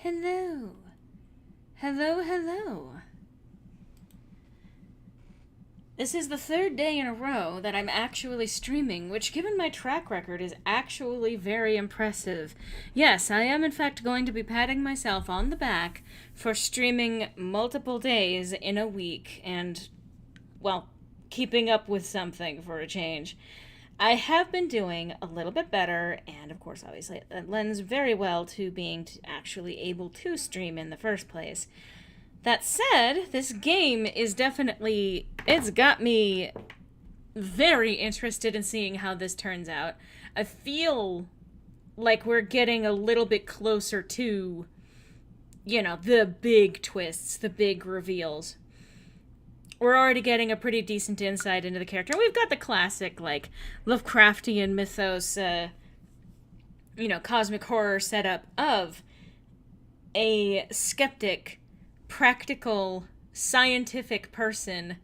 Hello. Hello, hello. This is the third day in a row that I'm actually streaming, which, given my track record, is actually very impressive. Yes, I am in fact going to be patting myself on the back for streaming multiple days in a week and, well, keeping up with something for a change. I have been doing a little bit better, and of course, obviously, it lends very well to being actually able to stream in the first place. That said, this game is definitely, it's got me very interested in seeing how this turns out. I feel like we're getting a little bit closer to, the big twists, the big reveals. We're already getting a pretty decent insight into the character. We've got the classic, Lovecraftian mythos, cosmic horror setup of a skeptic, practical, scientific person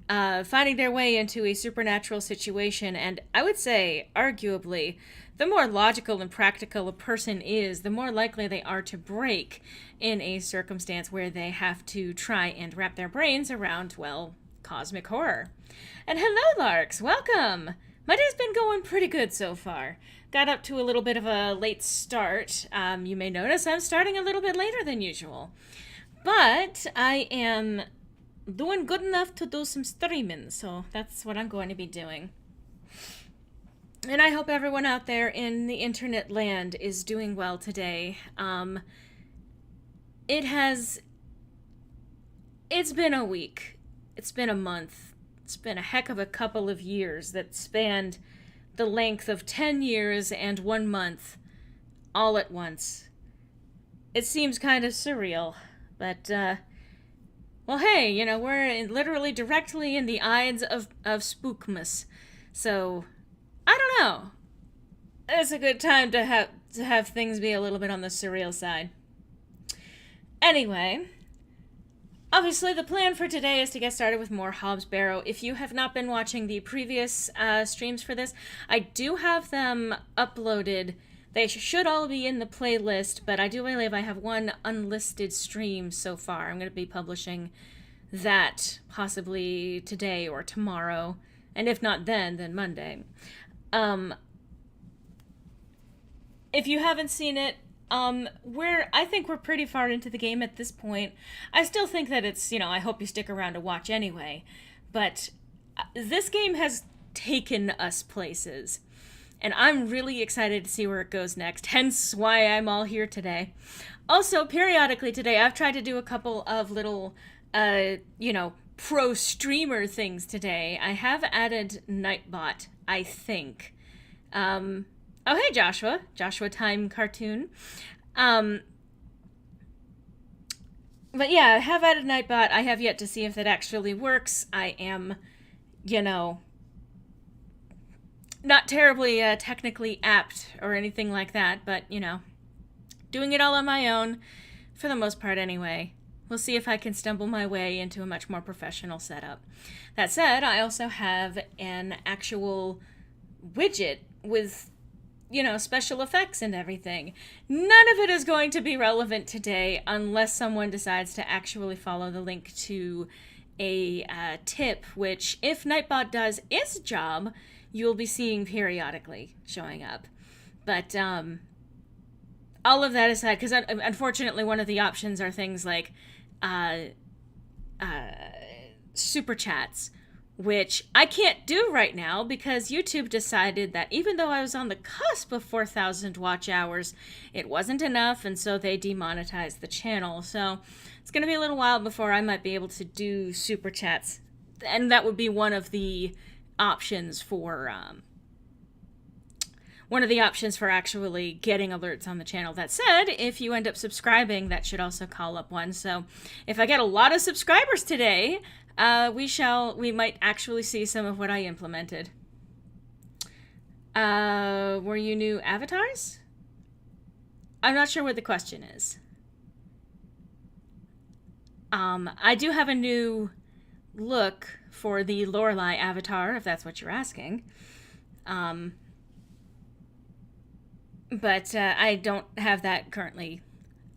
finding their way into a supernatural situation. And I would say, arguably, the more logical and practical a person is, the more likely they are to break in a circumstance where they have to try and wrap their brains around, well, cosmic horror. And hello, Larks! Welcome! My day's been going pretty good so far. Got up to a little bit of a late start. You may notice I'm starting a little bit later than usual. But I am doing good enough to do some streaming, so that's what I'm going to be doing. And I hope everyone out there in the internet land is doing well today. It's been a week. It's been a month. It's been a heck of a couple of years that spanned the length of 10 years and 1 month all at once. It seems kind of surreal, but, well, hey, we're literally directly in the Ides of Spookmas, so I don't know. It's a good time to have things be a little bit on the surreal side. Anyway, obviously the plan for today is to get started with more Hob's Barrow. If you have not been watching the previous streams for this, I do have them uploaded. They should all be in the playlist, but I do believe I have one unlisted stream so far. I'm going to be publishing that possibly today or tomorrow, and if not then Monday. If you haven't seen it, I think we're pretty far into the game at this point. I still think that it's, I hope you stick around to watch anyway, but this game has taken us places, and I'm really excited to see where it goes next, hence why I'm all here today. Also, periodically today, I've tried to do a couple of little, pro streamer things today. I have added Nightbot, I think. Oh, hey, Joshua Time Cartoon. But yeah, I have added Nightbot. I have yet to see if that actually works. I am, not terribly technically apt or anything like that, but, doing it all on my own, for the most part anyway. We'll see if I can stumble my way into a much more professional setup. That said, I also have an actual widget with, special effects and everything. None of it is going to be relevant today unless someone decides to actually follow the link to a tip, which, if Nightbot does its job, you'll be seeing periodically showing up. But all of that aside, because unfortunately one of the options are things like super chats, which I can't do right now because YouTube decided that even though I was on the cusp of 4,000 watch hours, it wasn't enough, and so they demonetized the channel. So it's going to be a little while before I might be able to do super chats, and that would be one of the options for actually getting alerts on the channel. That said, if you end up subscribing, that should also call up one. So if I get a lot of subscribers today, we might actually see some of what I implemented. Were you new avatars? I'm not sure what the question is. I do have a new look for the Lorelei avatar, if that's what you're asking. But I don't have that currently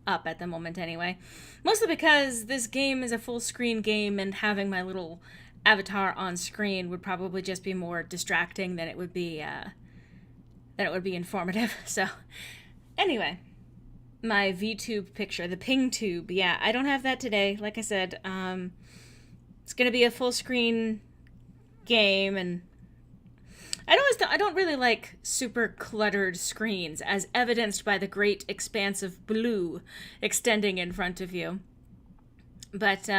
up at the moment anyway. Mostly because this game is a full screen game and having my little avatar on screen would probably just be more distracting than it would be informative. So anyway, my VTube picture, the ping tube, yeah, I don't have that today. Like I said, it's gonna be a full screen game, and I don't really like super cluttered screens, as evidenced by the great expanse of blue extending in front of you. But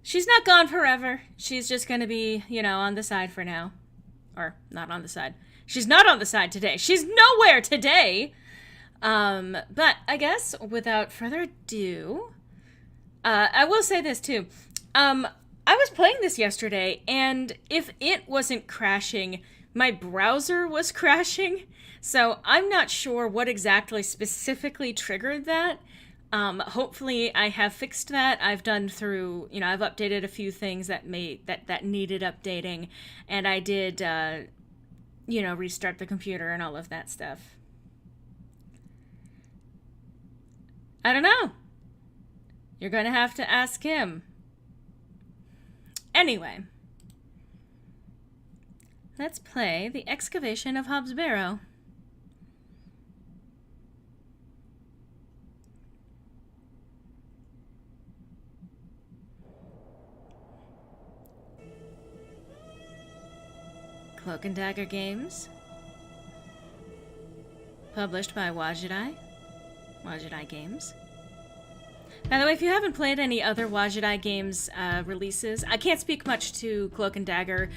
she's not gone forever. She's just gonna be, on the side for now. Or not on the side. She's not on the side today. She's nowhere today! But I guess without further ado, I will say this too. I was playing this yesterday, and if it wasn't crashing, my browser was crashing. So I'm not sure what exactly specifically triggered that. Hopefully I have fixed that. I've done through, I've updated a few things that needed updating, and I did, restart the computer and all of that stuff. I don't know. You're going to have to ask him. Anyway, let's play the Excavation of Hob's Barrow. Cloak and Dagger Games. Published by Wajidai Games. By the way, if you haven't played any other Wajidai Games releases, I can't speak much to Cloak and Dagger.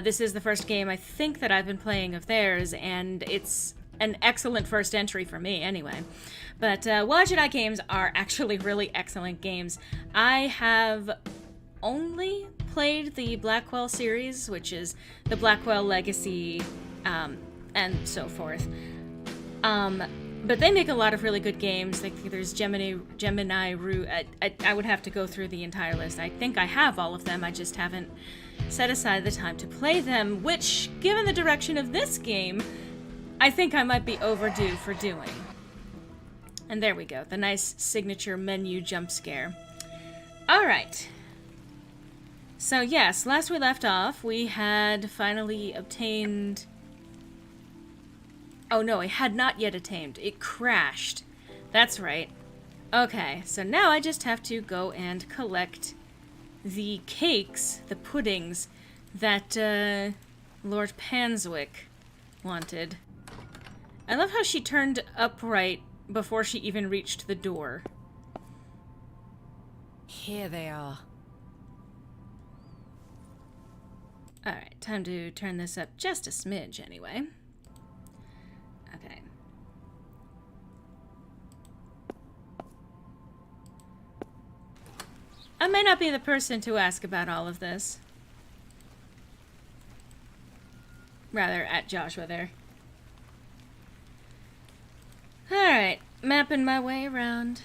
This is the first game I think that I've been playing of theirs, and it's an excellent first entry for me anyway. But Wajidai Games are actually really excellent games. I have only played the Blackwell series, which is the Blackwell Legacy, and so forth. But they make a lot of really good games. Like there's Gemini Rue. I would have to go through the entire list. I think I have all of them. I just haven't set aside the time to play them, which, given the direction of this game, I think I might be overdue for doing. And there we go. The nice signature menu jump scare. All right. So yes, last we left off, we had finally obtained... Oh no, it had not yet attained. It crashed. That's right. Okay, so now I just have to go and collect the cakes, the puddings, that Lord Panswick wanted. I love how she turned upright before she even reached the door. Here they are. Alright, time to turn this up just a smidge anyway. Okay. I may not be the person to ask about all of this. Rather, at Joshua there. Alright, mapping my way around.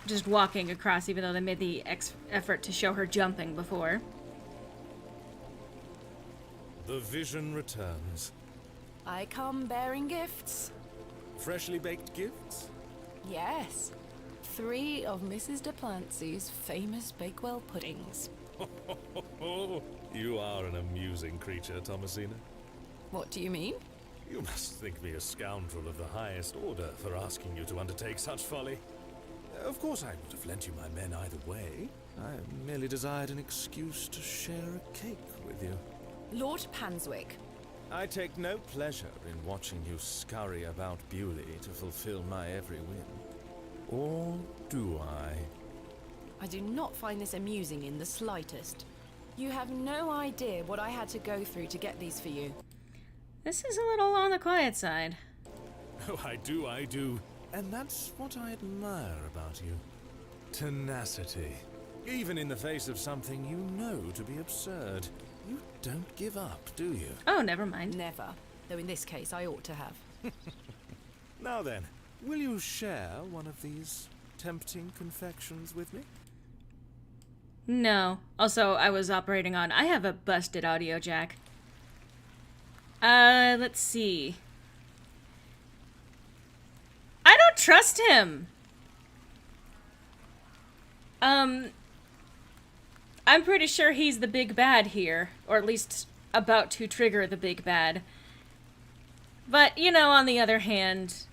Just walking across, even though they made the effort to show her jumping before. The vision returns. I come bearing gifts. Freshly baked gifts? Yes. 3 of Mrs. de Plancy's famous Bakewell puddings. You are an amusing creature, Thomasina. What do you mean? You must think me a scoundrel of the highest order for asking you to undertake such folly. Of course I would have lent you my men either way. I merely desired an excuse to share a cake with you. Lord Panswick. I take no pleasure in watching you scurry about Bewley to fulfill my every whim. Or do I? I do not find this amusing in the slightest. You have no idea what I had to go through to get these for you. This is a little on the quiet side. Oh, I do. And that's what I admire about you. Tenacity. Even in the face of something you know to be absurd. You don't give up, do you? Oh, never mind. Never. Though in this case, I ought to have. Now then, will you share one of these tempting confections with me? No. Also, I was operating on... I have a busted audio jack. Let's see. I don't trust him. I'm pretty sure he's the big bad here, or at least about to trigger the big bad. But, you know, on the other hand,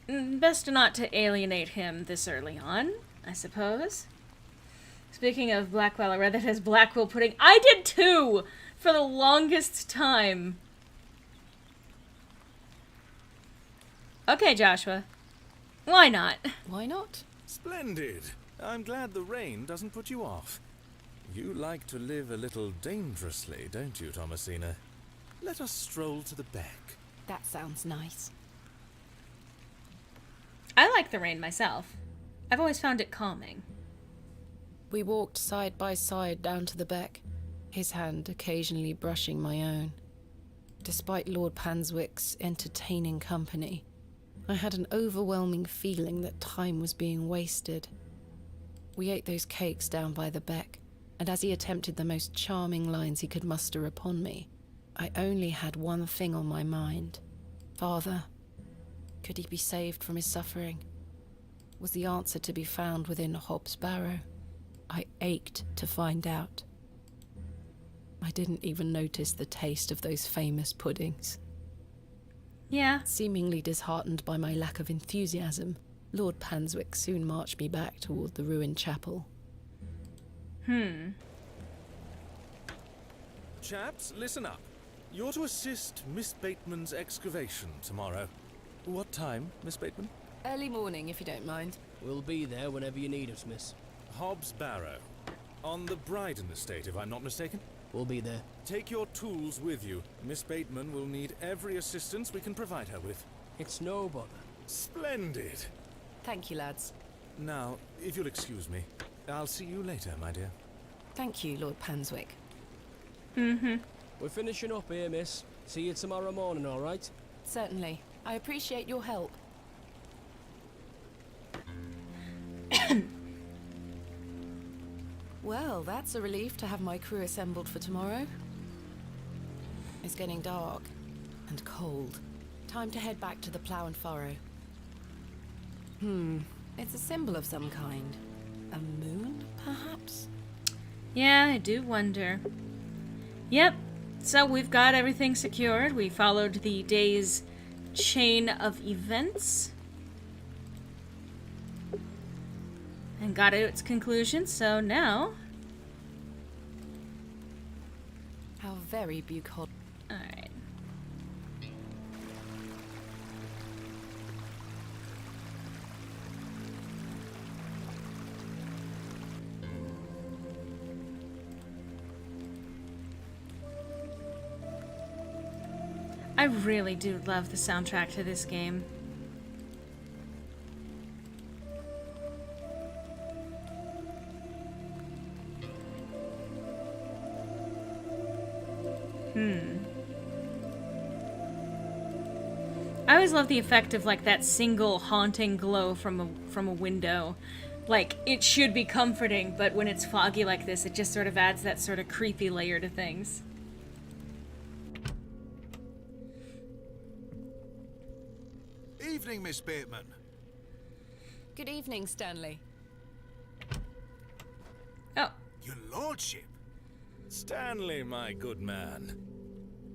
best not to alienate him this early on, I suppose. Speaking of Blackwell, I read that his Blackwell pudding. I did too! For the longest time. Okay, Joshua. Why not? Why not? Splendid. I'm glad the rain doesn't put you off. You like to live a little dangerously, don't you, Thomasina? Let us stroll to the beck. That sounds nice. I like the rain myself. I've always found it calming. We walked side by side down to the beck, his hand occasionally brushing my own. Despite Lord Panswick's entertaining company, I had an overwhelming feeling that time was being wasted. We ate those cakes down by the beck, and as he attempted the most charming lines he could muster upon me, I only had one thing on my mind. Father, could he be saved from his suffering? Was the answer to be found within Hob's Barrow? I ached to find out. I didn't even notice the taste of those famous puddings. Yeah. Seemingly disheartened by my lack of enthusiasm, Lord Panswick soon marched me back toward the ruined chapel. Chaps, listen up. You're to assist Miss Bateman's excavation tomorrow. What time, Miss Bateman? Early morning, if you don't mind. We'll be there whenever you need us, miss. Hob's Barrow. On the Bryden estate, if I'm not mistaken. We'll be there. Take your tools with you. Miss Bateman will need every assistance we can provide her with. It's no bother. Splendid. Thank you, lads. Now, if you'll excuse me, I'll see you later, my dear. Thank you, Lord Panswick. We're finishing up here, miss. See you tomorrow morning, all right? Certainly. I appreciate your help. Well, that's a relief to have my crew assembled for tomorrow. It's getting dark and cold. Time to head back to the plough and furrow. It's a symbol of some kind. A moon, perhaps? Yeah, I do wonder. Yep, so we've got everything secured. We followed the day's chain of events and got to its conclusion, so now... How very bucolic. Alright. I really do love the soundtrack to this game. I always love the effect of like that single haunting glow from a window. Like, it should be comforting, but when it's foggy like this, it just sort of adds that sort of creepy layer to things. Evening, Miss Bateman. Good evening, Stanley. Oh, Your lordship, Stanley, my good man.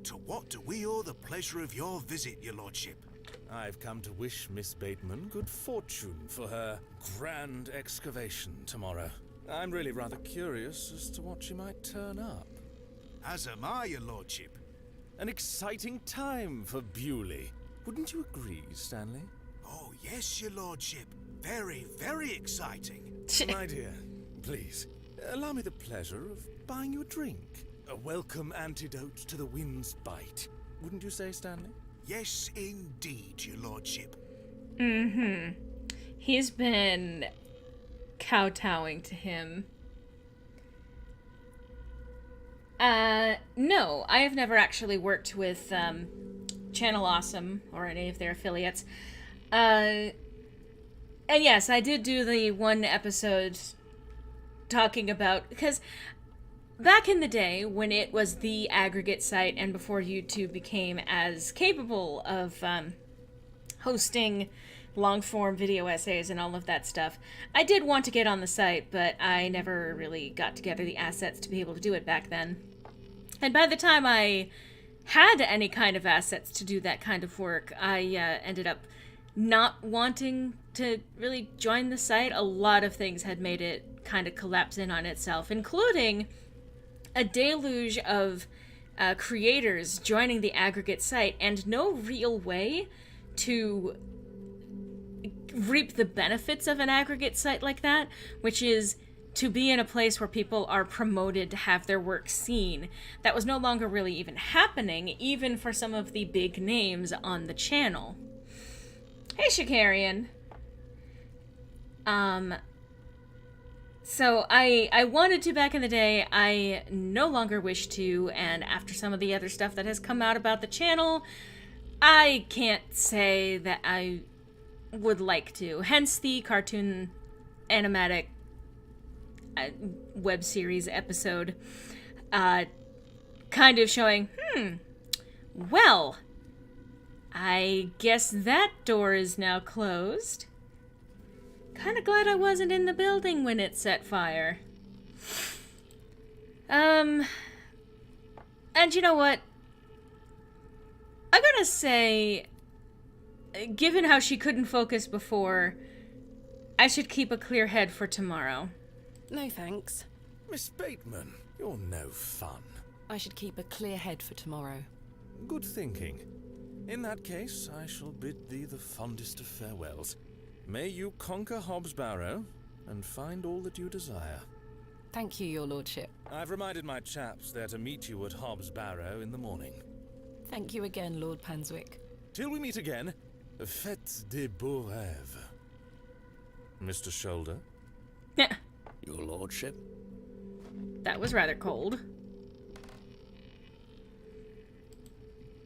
to what do we owe the pleasure of your visit, your lordship? I've come to wish Miss Bateman good fortune for her grand excavation tomorrow. I'm really rather curious as to what she might turn up. As am I, your lordship. An exciting time for Bewley. Wouldn't you agree, Stanley? Oh, yes, your lordship. Very, very exciting. My dear, please, allow me the pleasure of buying you a drink. A welcome antidote to the wind's bite. Wouldn't you say, Stanley? Yes, indeed, your lordship. he's been kowtowing to him. No, I have never actually worked with Channel Awesome or any of their affiliates. And yes, I did do the one episode talking about, because back in the day when it was the aggregate site and before YouTube became as capable of hosting long-form video essays and all of that stuff, I did want to get on the site, but I never really got together the assets to be able to do it back then. And by the time I had any kind of assets to do that kind of work, I ended up not wanting to really join the site. A lot of things had made it kind of collapse in on itself, including a deluge of creators joining the aggregate site and no real way to reap the benefits of an aggregate site like that, which is to be in a place where people are promoted to have their work seen. That was no longer really even happening, even for some of the big names on the channel. Hey, Shikarian. So I wanted to back in the day. I no longer wish to, and after some of the other stuff that has come out about the channel, I can't say that I would like to. Hence the cartoon animatic web series episode kind of showing, well, I guess that door is now closed. Kind of glad I wasn't in the building when it set fire. And you know what? I gotta say, given how she couldn't focus before, I should keep a clear head for tomorrow. No thanks. Miss Bateman, you're no fun. I should keep a clear head for tomorrow. Good thinking. In that case, I shall bid thee the fondest of farewells. May you conquer Hobbs Barrow and find all that you desire. Thank you, your lordship. I've reminded my chaps they're to meet you at Hobbs Barrow in the morning. Thank you again, Lord Panswick. Till we meet again, faites des beaux rêves. Mr. Shoulder? Your lordship? That was rather cold.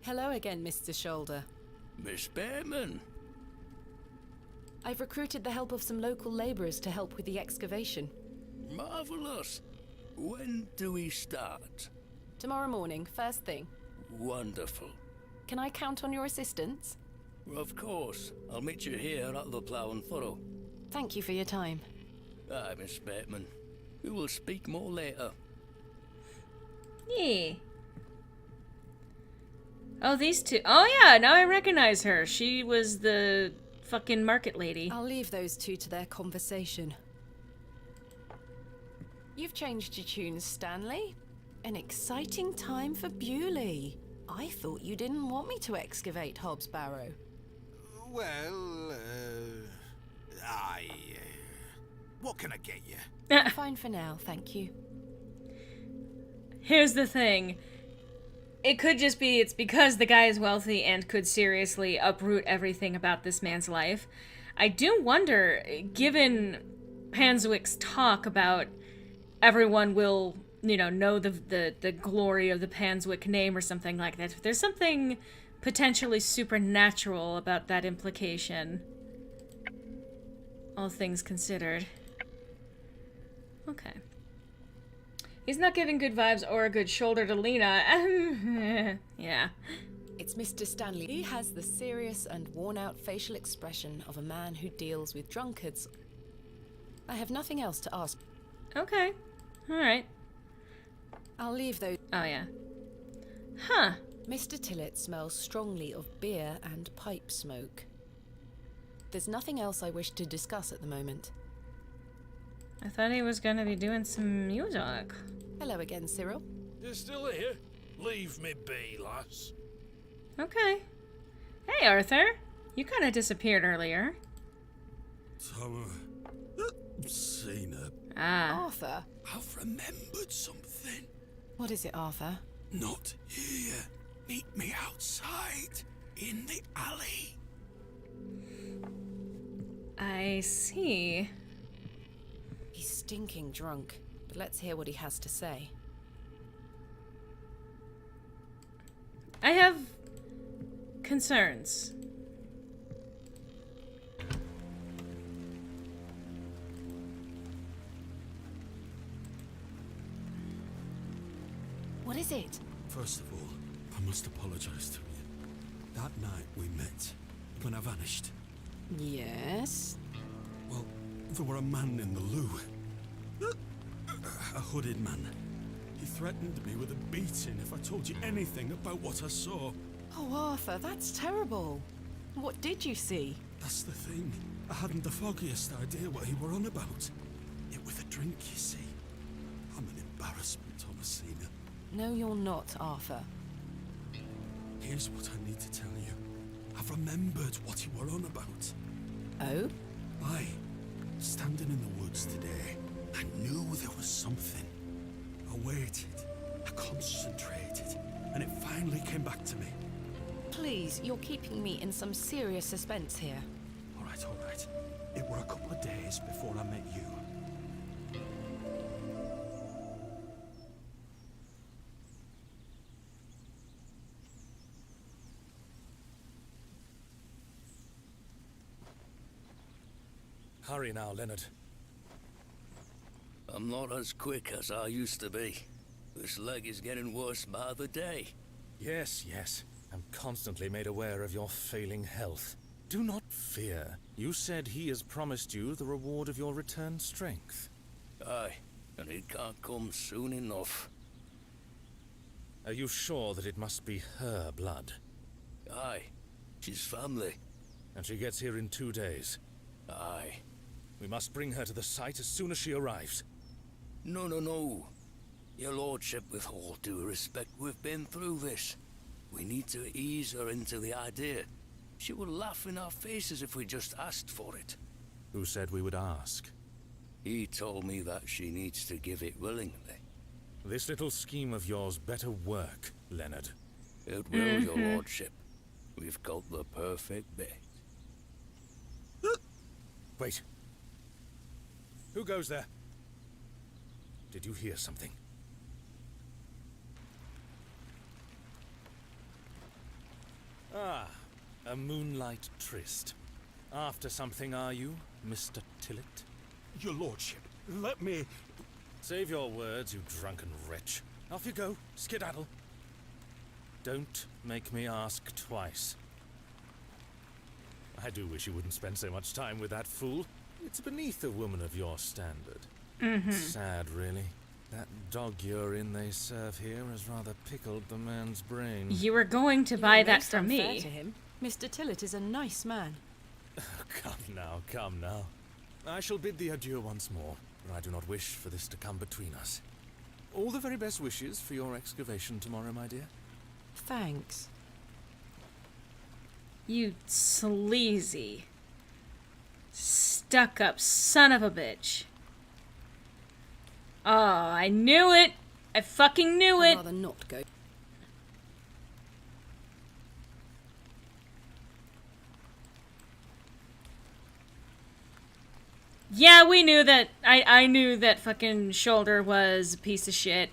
Hello again, Mr. Shoulder. Miss Bateman. I've recruited the help of some local labourers to help with the excavation. Marvellous. When do we start? Tomorrow morning, first thing. Wonderful. Can I count on your assistance? Of course. I'll meet you here at the Plough and Furrow. Thank you for your time. Aye, Miss Bateman. We will speak more later. Yeah. Oh, these two. Oh, yeah, now I recognize her. She was the fucking market lady. I'll leave those two to their conversation. You've changed your tunes, Stanley. An exciting time for Bewley. I thought you didn't want me to excavate Hobbs Barrow. Well, what can I get you? Fine for now, thank you. Here's the thing. It could just be it's because the guy is wealthy and could seriously uproot everything about this man's life. I do wonder, given Panswick's talk about everyone will, know the glory of the Panswick name or something like that, if there's something potentially supernatural about that implication. All things considered. Okay. He's not giving good vibes or a good shoulder to Lena. Yeah. It's Mr. Stanley. He has the serious and worn-out facial expression of a man who deals with drunkards. I have nothing else to ask. Okay. Alright. I'll leave those. Oh, yeah. Huh. Mr. Tillett smells strongly of beer and pipe smoke. There's nothing else I wish to discuss at the moment. I thought he was gonna be doing some music. Hello again, Cyril. You're still here? Leave me be, lass. Okay. Hey, Arthur. You kind of disappeared earlier. Seen her. Ah. Arthur? I've remembered something. What is it, Arthur? Not here. Meet me outside, in the alley. I see. He's stinking drunk, but let's hear what he has to say. I have concerns. is it? First of all, I must apologize to you. That night we met, when I vanished. Yes? Well, there were a man in the loo. A hooded man. He threatened me with a beating if I told you anything about what I saw. Oh, Arthur, that's terrible. What did you see? That's the thing. I hadn't the foggiest idea what he were on about. It was a drink, you see. I'm an embarrassment, Thomasina. No, you're not, Arthur. Here's what I need to tell you. I've remembered what you were on about. Oh? Aye. Standing in the woods today, I knew there was something. I waited. I concentrated. And it finally came back to me. Please, you're keeping me in some serious suspense here. All right, all right. It were a couple of days before I met you. Hurry now, Leonard. I'm not as quick as I used to be. This leg is getting worse by the day. Yes, yes. I'm constantly made aware of your failing health. Do not fear. You said he has promised you the reward of your returned strength. Aye, and it can't come soon enough. Are you sure that it must be her blood? Aye, she's family. And she gets here in 2 days? Aye. We must bring her to the site as soon as she arrives. No, no, no. Your lordship, with all due respect, we've been through this. We need to ease her into the idea. She will laugh in our faces if we just asked for it. Who said we would ask? He told me that she needs to give it willingly. This little scheme of yours better work, Leonard. It will, your lordship. We've got the perfect bait. Wait. Who goes there? Did you hear something? Ah, a moonlight tryst. After something, are you, Mr. Tillett? Your lordship, let me... Save your words, you drunken wretch. Off you go, skedaddle. Don't make me ask twice. I do wish you wouldn't spend so much time with that fool. It's beneath a woman of your standard. Sad, really. That dog urine they serve here has rather pickled the man's brain. You were going to buy that from Unfair me. to him. Mr. Tillett is a nice man. Come now, come now. I shall bid thee adieu once more, for I do not wish for this to come between us. All the very best wishes for your excavation tomorrow, my dear. Thanks. You sleazy, stuck-up son of a bitch. Oh, I knew it! I fucking knew I'd it! rather not go. Yeah, we knew that. I knew that fucking Shoulder was a piece of shit.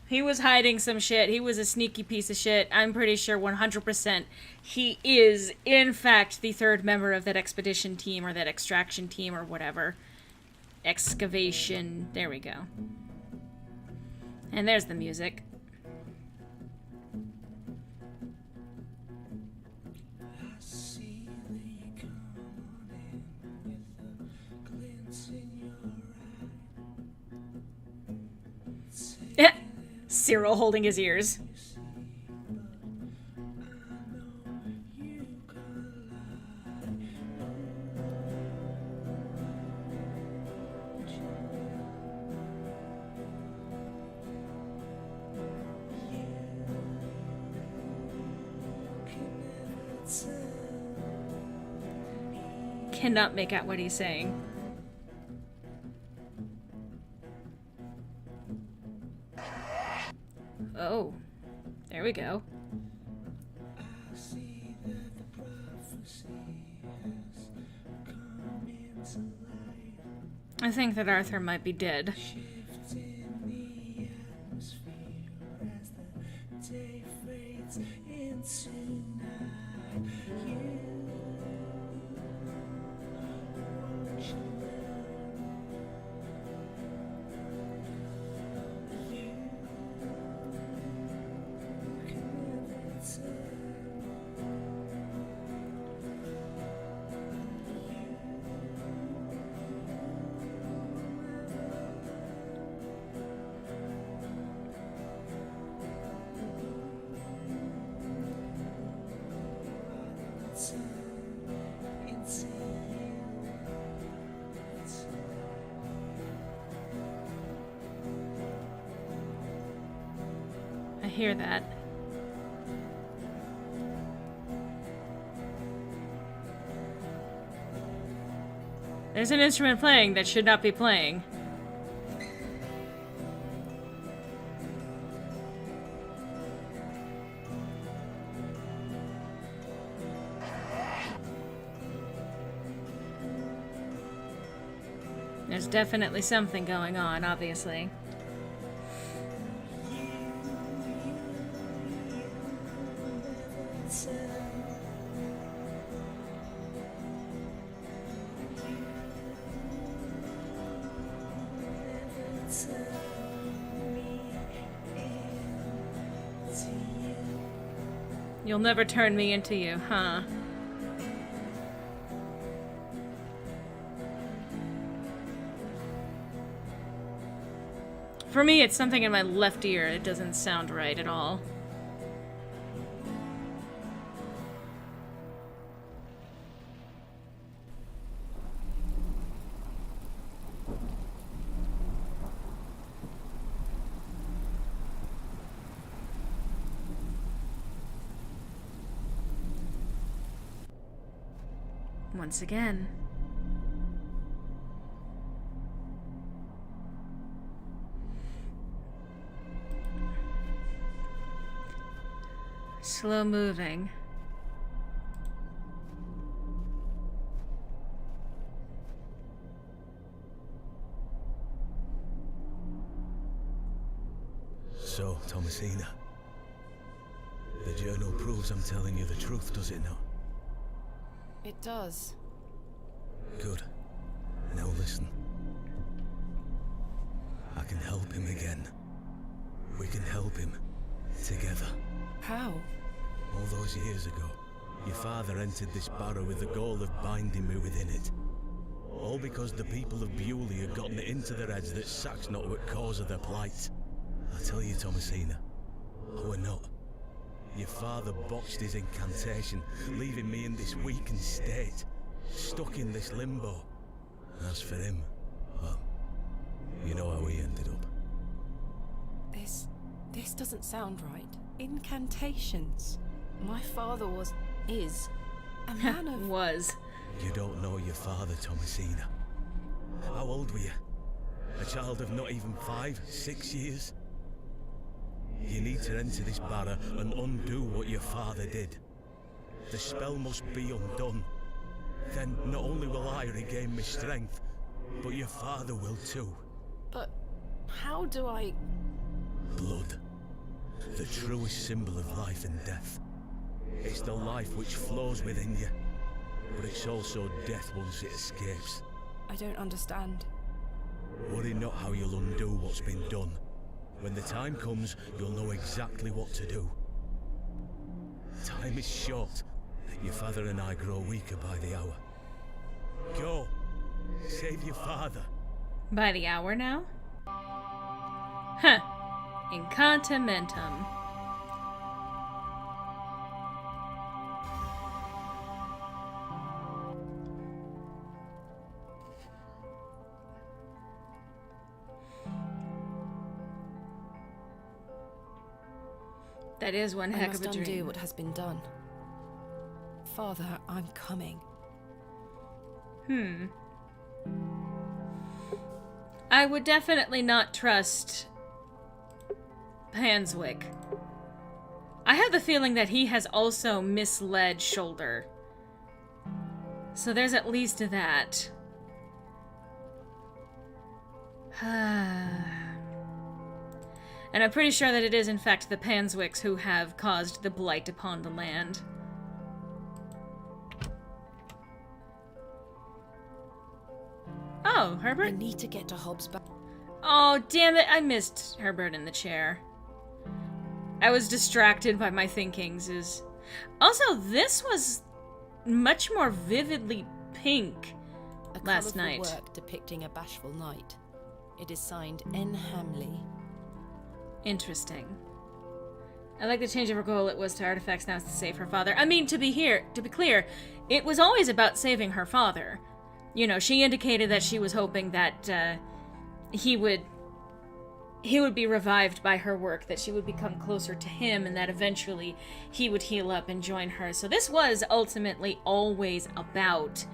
He was hiding some shit. He was a sneaky piece of shit. I'm pretty sure 100% he is, in fact, the third member of that expedition team or that extraction team or whatever. Excavation. There we go. And there's the music. Cyril holding his ears. Cannot make out what he's saying. Oh, there we go. I think that Arthur might be dead. I hear that. There's an instrument playing that should not be playing. There's definitely something going on, obviously. You'll never turn me into you, huh? For me, it's something in my left ear. It doesn't sound right at all. Once again. Slow moving. So, Thomasina, the journal proves I'm telling you the truth, does it not? It does. Good. Now listen. I can help him again. We can help him. Together. How? All those years ago, your father entered this barrow with the goal of binding me within it. All because the people of Bewley had gotten it into their heads that Sack's not what cause of their plight. I tell you, Thomasina, I were not. Your father botched his incantation, leaving me in this weakened state, stuck in this limbo. As for him, well, you know how he ended up. This doesn't sound right. Incantations. My father is a man of... Was. You don't know your father, Thomasina. How old were you? A child of not even 5, 6 years? You need to enter this barrow and undo what your father did. The spell must be undone. Then not only will I regain my strength, but your father will too. But how do I... Blood. The truest symbol of life and death. It's the life which flows within you, but it's also death once it escapes. I don't understand. Worry not how you'll undo what's been done. When the time comes, you'll know exactly what to do. Time is short. Your father and I grow weaker by the hour. Go. Save your father. By the hour now? Huh. Incontimentum. That is one heck of a I must undo dream. what has been done. Father, I'm coming. I would definitely not trust Panswick. I have the feeling that he has also misled Shoulder. So there's at least that. And I'm pretty sure that it is in fact the Panswicks who have caused the blight upon the land. Oh, I Herbert? need to get to Hobbs back. Oh, damn it, I missed Herbert in the chair. I was distracted by my thinkings. Also, this was much more vividly pink last night. Work depicting a bashful knight. It is signed N. Hamley. Interesting. I like the change of her goal. It was to artifacts, now it's to save her father. I mean, to be clear, it was always about saving her father. You know, she indicated that she was hoping that he would be revived by her work, that she would become closer to him, and that eventually he would heal up and join her. So this was ultimately always about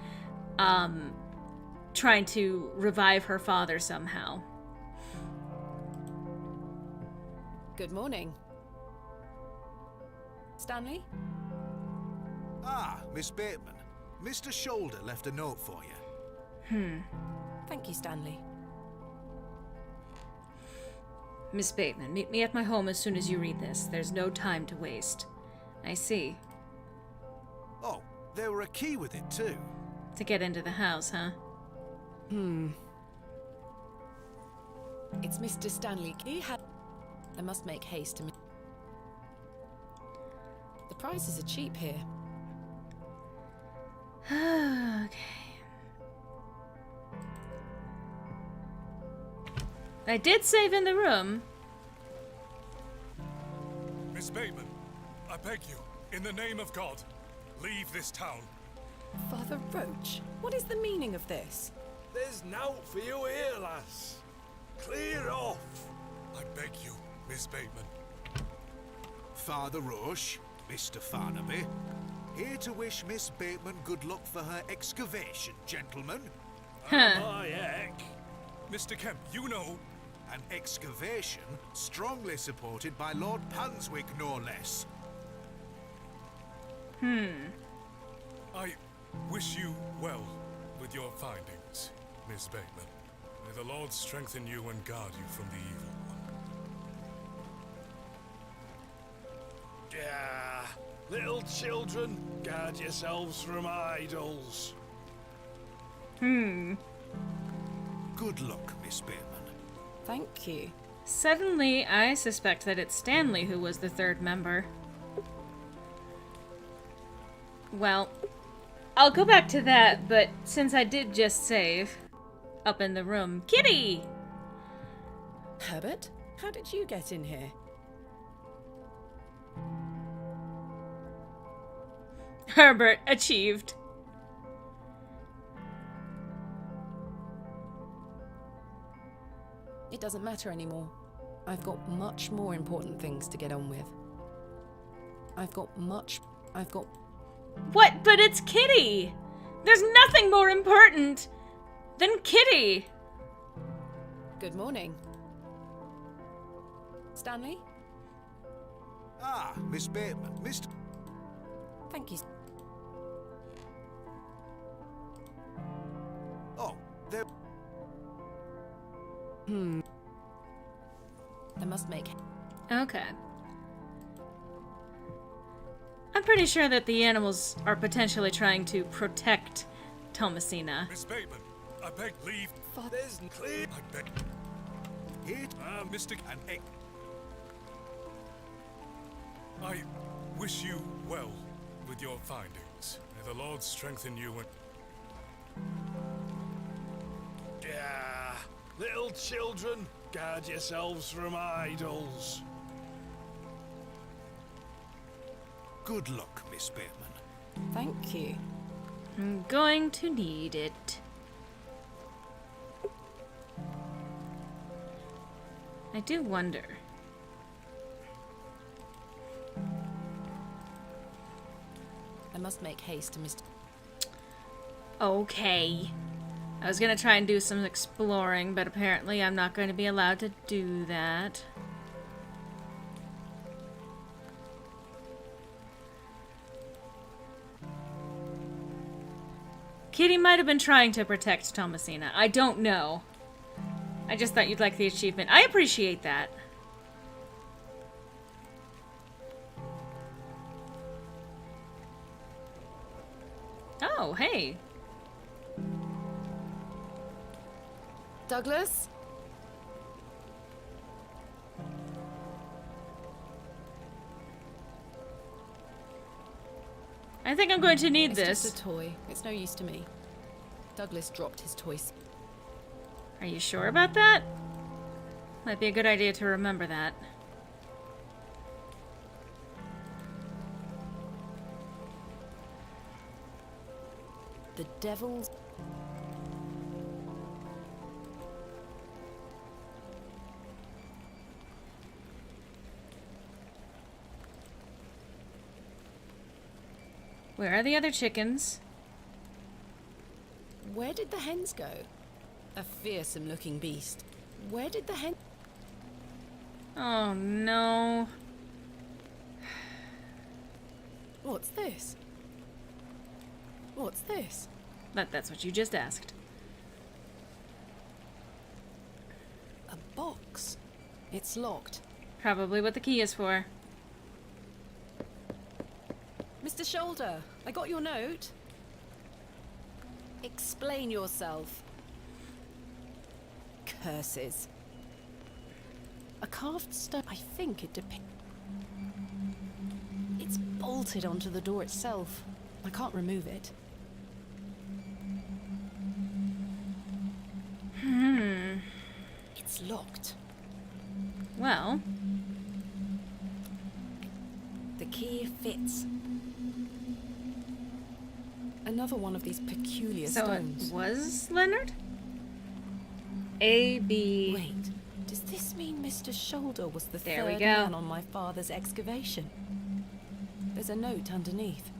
trying to revive her father somehow. Good morning. Stanley? Ah, Miss Bateman. Mr. Shoulder left a note for you. Thank you, Stanley. Miss Bateman, meet me at my home as soon as you read this. There's no time to waste. I see. Oh, there were a key with it too. To get into the house, huh? It's Mr. Stanley. I must make haste to me. The prices are cheap here. Okay. I did save in the room. Miss Bateman, I beg you, in the name of God, leave this town. Father Roach, what is the meaning of this? There's nought for you here, lass. Clear off. I beg you, Miss Bateman. Father Roche, Mr. Farnaby, here to wish Miss Bateman good luck for her excavation, gentlemen. My heck. Mr. Kemp, you know. An excavation strongly supported by Lord Panswick, no less. I wish you well with your findings, Miss Bateman. May the Lord strengthen you and guard you from the evil one. Yeah, little children, guard yourselves from idols. Good luck, Miss Bateman. Thank you. Suddenly, I suspect that it's Stanley who was the third member. Well, I'll go back to that, but since I did just save up in the room, Kitty! Herbert, how did you get in here? Herbert achieved. It doesn't matter anymore. I've got much more important things to get on with. I've got... What? But it's Kitty! There's nothing more important than Kitty! Good morning. Stanley? Ah, Miss Bateman, Mr. Thank you. Oh, there... I must make... Okay. I'm pretty sure that the animals are potentially trying to protect Thomasina. Miss Bateman, I beg leave. There's clear... I beg. Here... Mr. An ex... I wish you well with your findings. May the Lord strengthen you and... Yeah, little children, guard yourselves from idols. Good luck, Miss Bateman. Thank you. I'm going to need it. I do wonder. I must make haste to Mr. Okay. I was gonna try and do some exploring, but apparently I'm not going to be allowed to do that. Kitty might have been trying to protect Thomasina. I don't know. I just thought you'd like the achievement. I appreciate that. Oh, hey. Douglas? I think I'm going to need It's this. just a toy. It's no use to me. Douglas dropped his toys. Are you sure about that? Might be a good idea to remember that. The devil's... Where are the other chickens? Where did the hens go? A fearsome looking beast. Where did the hen... Oh no. What's this? What's this? That's what you just asked. A box. It's locked. Probably what the key is for. Mr. Shoulder, I got your note. Explain yourself. Curses. A carved stone. I think it depicts... It's bolted onto the door itself. I can't remove it. It's locked. Well, The key fits. Another one of these peculiar so stones. it was Leonard? A, B... Wait, does this mean Mr. Shoulder was the There we third go. man on my father's excavation? There's a note underneath.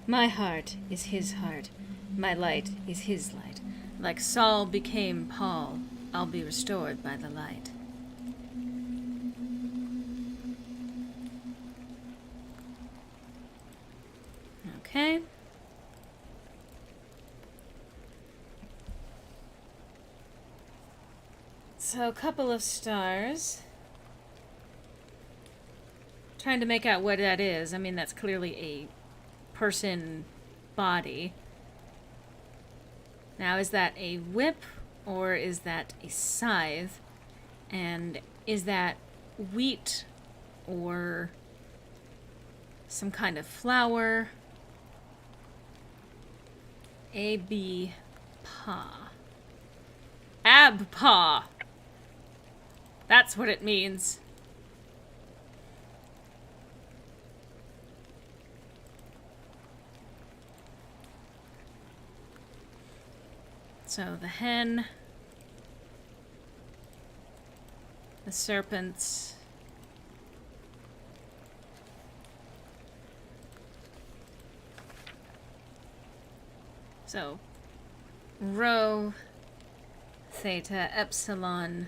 My heart is his heart. My light is his light. Like Saul became Paul, I'll be restored by the light. Okay. So, a couple of stars. Trying to make out what that is. I mean, that's clearly a person body. Now, is that a whip or is that a scythe? And is that wheat or some kind of flour? A-B pa. Ab-pa. That's what it means. So the hen, the serpents, so rho, theta, epsilon,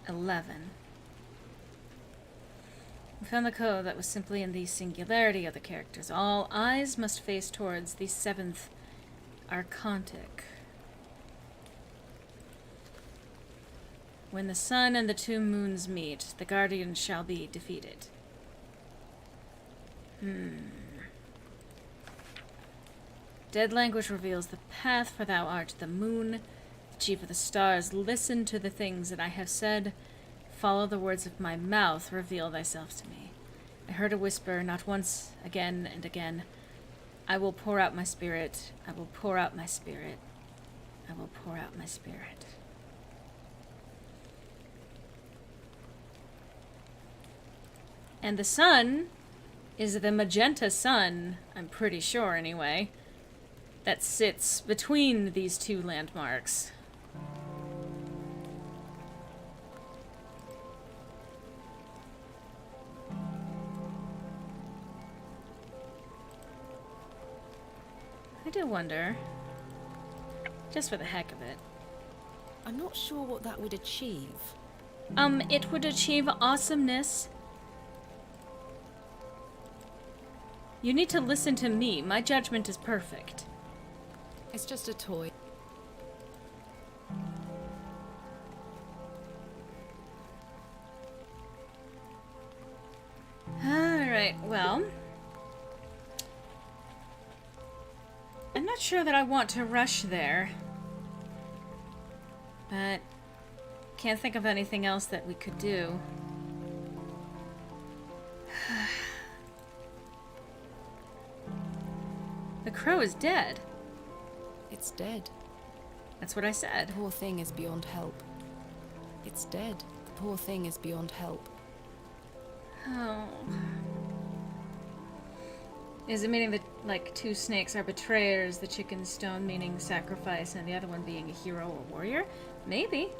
11. We found the code that was simply in the singularity of the characters. All eyes must face towards the 7th Archontic. When the sun and the 2 moons meet, the guardian shall be defeated. Dead language reveals the path, for thou art the moon, the chief of the stars. Listen to the things that I have said. Follow the words of my mouth. Reveal thyself to me. I heard a whisper, not once, again and again. I will pour out my spirit. I will pour out my spirit. I will pour out my spirit. And the sun is the magenta sun, I'm pretty sure anyway, that sits between these 2 landmarks. I do wonder, just for the heck of it. I'm not sure what that would achieve. It would achieve awesomeness. You need to listen to me. My judgment is perfect. It's just a toy. Alright, well, I'm not sure that I want to rush there, but can't think of anything else that we could do. The crow is dead. It's dead. That's what I said. The poor thing is beyond help. It's dead. The poor thing is beyond help. Oh. Is it meaning that, like, two snakes are betrayers, the chicken stone meaning sacrifice, and the other one being a hero or warrior? Maybe.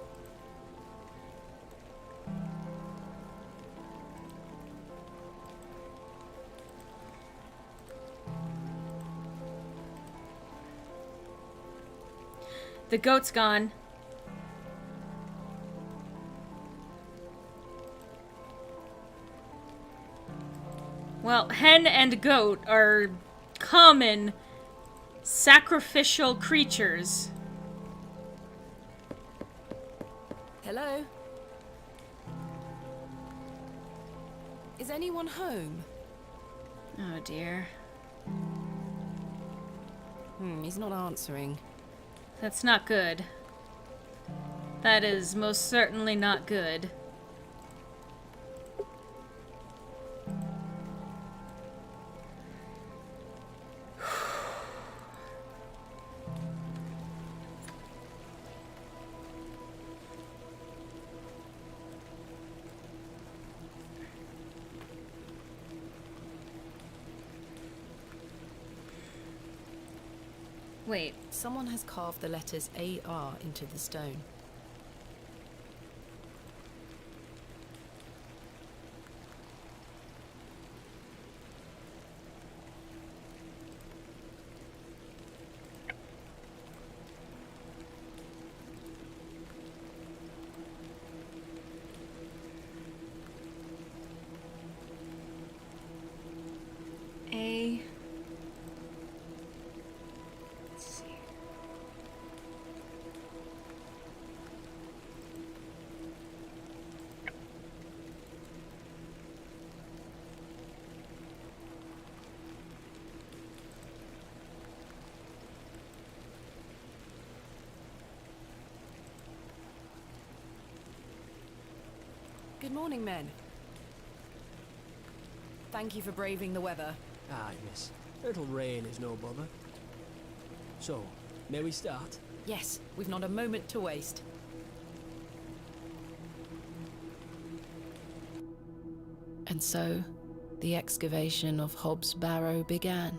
The goat's gone. Well, hen and goat are common sacrificial creatures. Hello? Is anyone home? Oh dear. He's not answering. That's not good. That is most certainly not good. Wait. Someone has carved the letters AR into the stone. A. Let's see. Good morning, men. Thank you for braving the weather. Aye, miss. A little rain is no bother. So, may we start? Yes, we've not a moment to waste. And so, the excavation of Hob's Barrow began.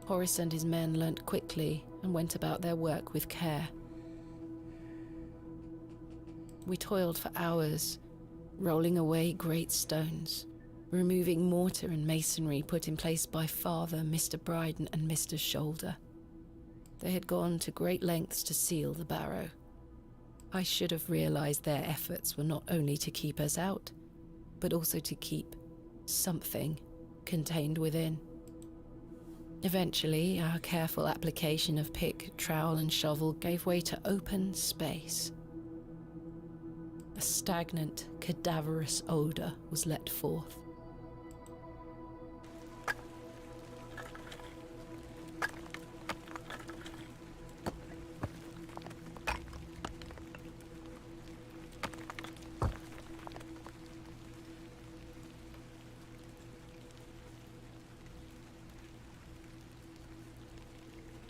Horace and his men learnt quickly and went about their work with care. We toiled for hours, rolling away great stones, removing mortar and masonry put in place by Father, Mr. Bryden and Mr. Shoulder. They had gone to great lengths to seal the barrow. I should have realized their efforts were not only to keep us out, but also to keep something contained within. Eventually, our careful application of pick, trowel and shovel gave way to open space. A stagnant, cadaverous odor was let forth.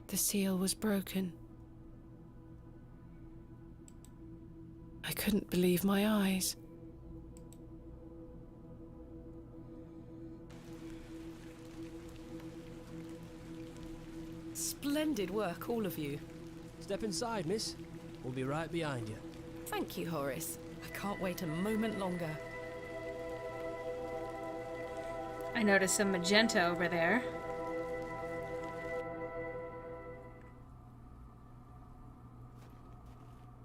The seal was broken. I couldn't believe my eyes. Splendid work, all of you. Step inside, miss. We'll be right behind you. Thank you, Horace. I can't wait a moment longer. I noticed some magenta over there.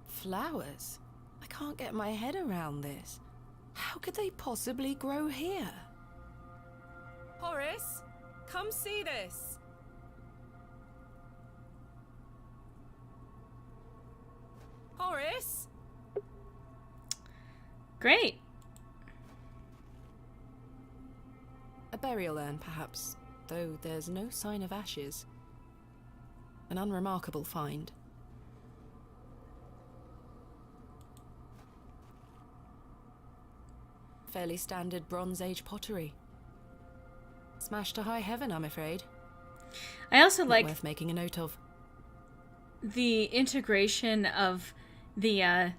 Flowers? I can't get my head around this. How could they possibly grow here? Horace, come see this. Horace? Great. A burial urn, perhaps, though there's no sign of ashes. An unremarkable find. Fairly standard Bronze Age pottery. Smashed to high heaven, I'm afraid. I also Not like worth making a note of. the integration of the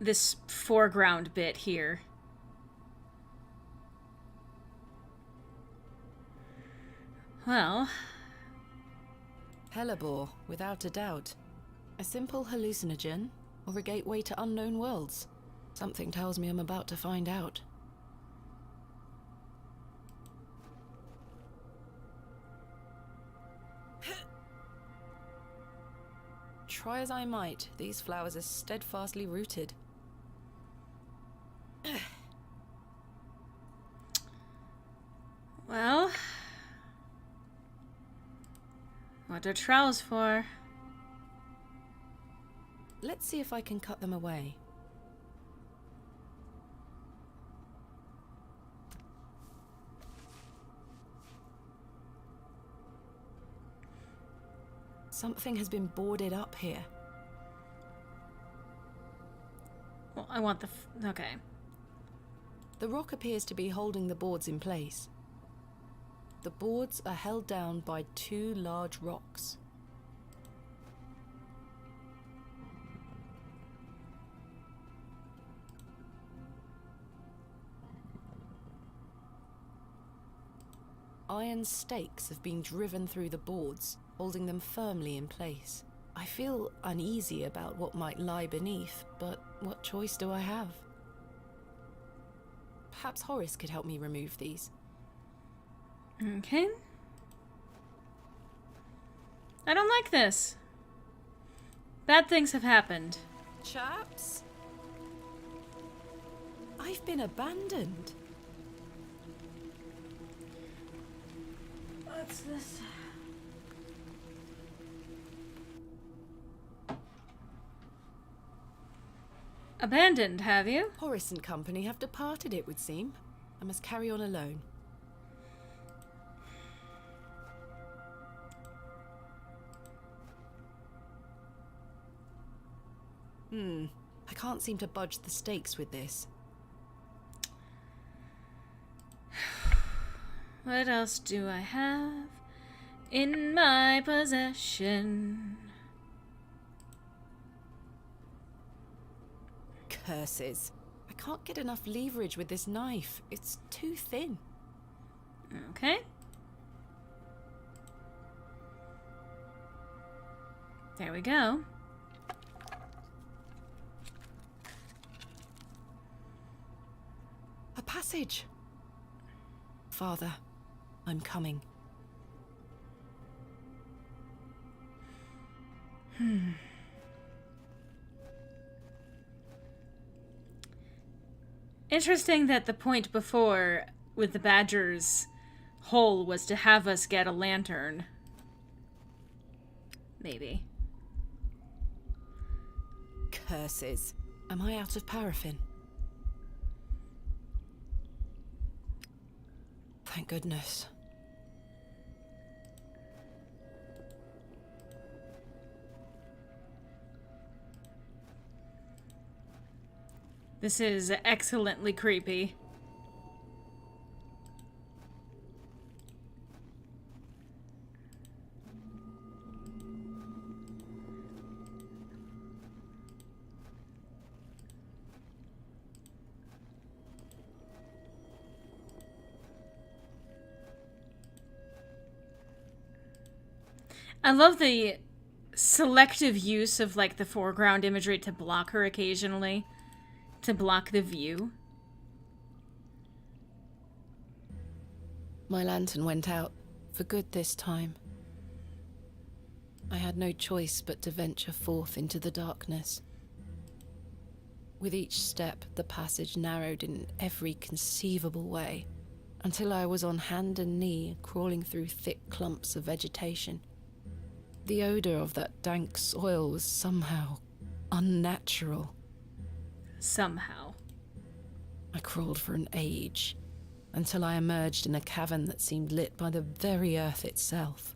this foreground bit here. Well, Hellebore, without a doubt. A simple hallucinogen, or a gateway to unknown worlds. Something tells me I'm about to find out. Try as I might, these flowers are steadfastly rooted. well, what are trowels for? Let's see if I can cut them away. Something has been boarded up here. Well, I want the okay. The rock appears to be holding the boards in place. The boards are held down by two large rocks. Iron stakes have been driven through the boards, holding them firmly in place. I feel uneasy about what might lie beneath, but what choice do I have? Perhaps Horace could help me remove these. Okay. I don't like this. Bad things have happened. Chaps? I've been abandoned. What's this? Abandoned, have you? Horace and company have departed, it would seem. I must carry on alone. I can't seem to budge the stakes with this. What else do I have in my possession? Curses. I can't get enough leverage with this knife. It's too thin. Okay. There we go. A passage. Father, I'm coming. Interesting that the point before with the badger's hole was to have us get a lantern. Maybe. Curses. Am I out of paraffin? Thank goodness. This is excellently creepy. I love the selective use of, like, the foreground imagery to block her occasionally. To block the view. My lantern went out, for good this time. I had no choice but to venture forth into the darkness. With each step, the passage narrowed in every conceivable way, until I was on hand and knee, crawling through thick clumps of vegetation. The odor of that dank soil was somehow unnatural. Somehow. I crawled for an age, until I emerged in a cavern that seemed lit by the very earth itself.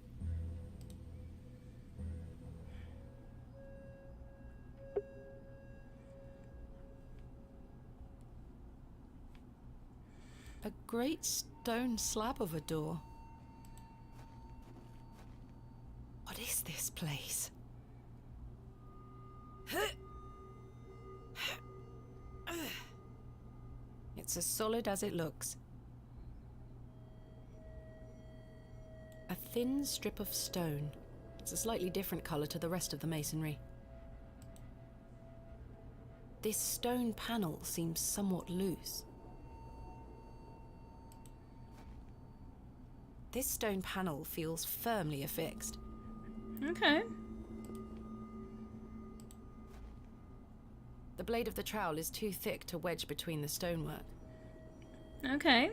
A great stone slab of a door. What is this place? It's as solid as it looks. A thin strip of stone. It's a slightly different colour to the rest of the masonry. This stone panel seems somewhat loose. This stone panel feels firmly affixed. Okay. The blade of the trowel is too thick to wedge between the stonework. Okay.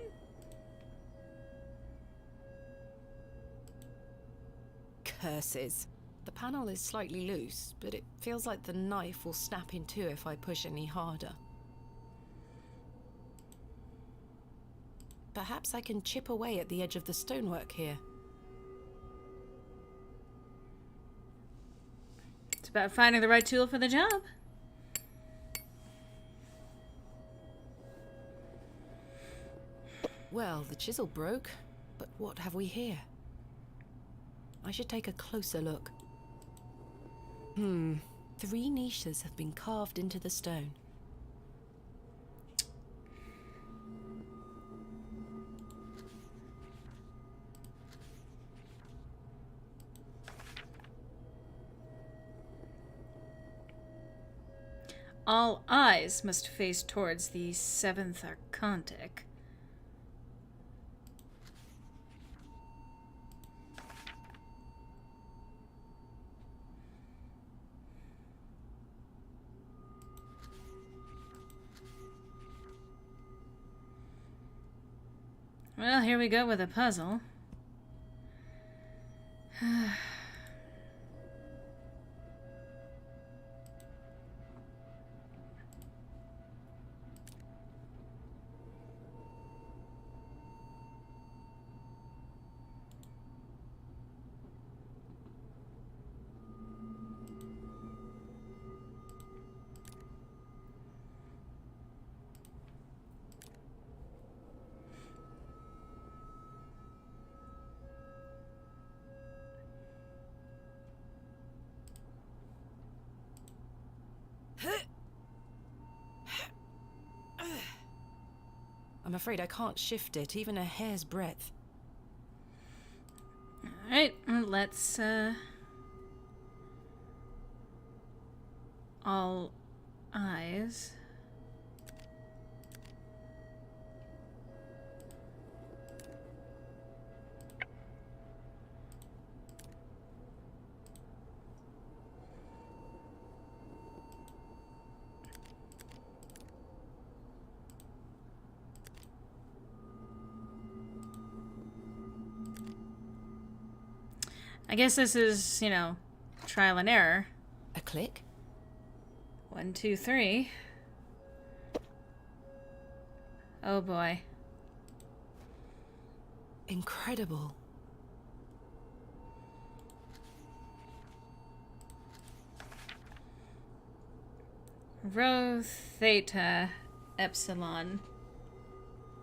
Curses. The panel is slightly loose, but it feels like the knife will snap in two if I push any harder. Perhaps I can chip away at the edge of the stonework here. It's about finding the right tool for the job. Well, the chisel broke, but what have we here? I should take a closer look. 3 niches have been carved into the stone. All eyes must face towards the 7th Archontic. Well, here we go with a puzzle. I'm afraid I can't shift it, even a hair's breadth. Alright, let's, all eyes. I guess this is, you know, trial and error. A click? 1, 2, 3. Oh boy. Incredible. Rho, theta, epsilon.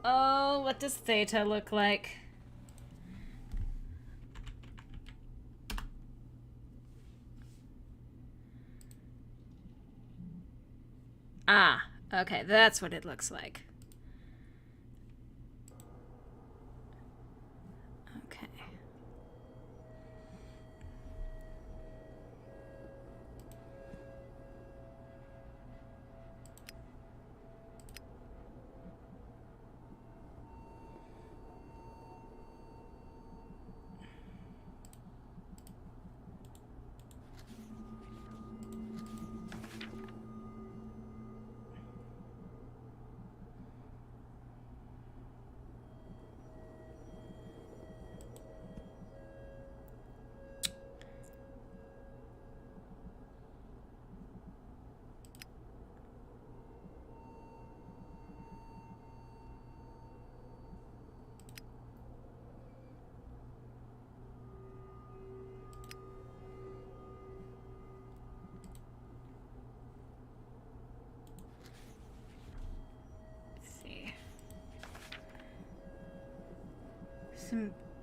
Oh, what does theta look like? Ah, okay, that's what it looks like. Okay.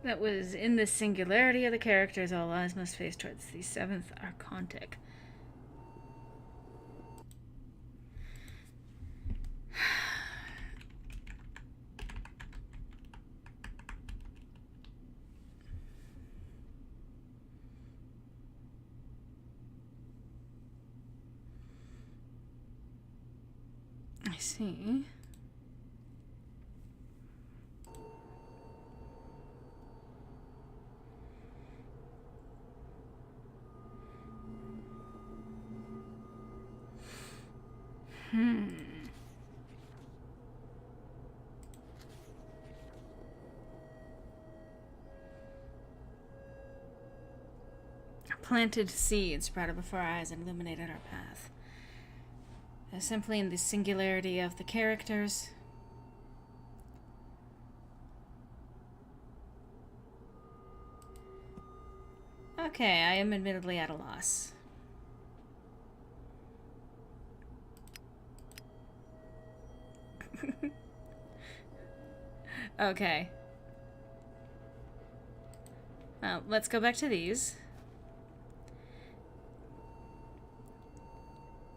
That was in the singularity of the characters, all eyes must face towards the 7th Archontic. I see. Planted seeds sprouted before our eyes and illuminated our path. Simply in the singularity of the characters. Okay, I am admittedly at a loss. Okay. Let's go back to these.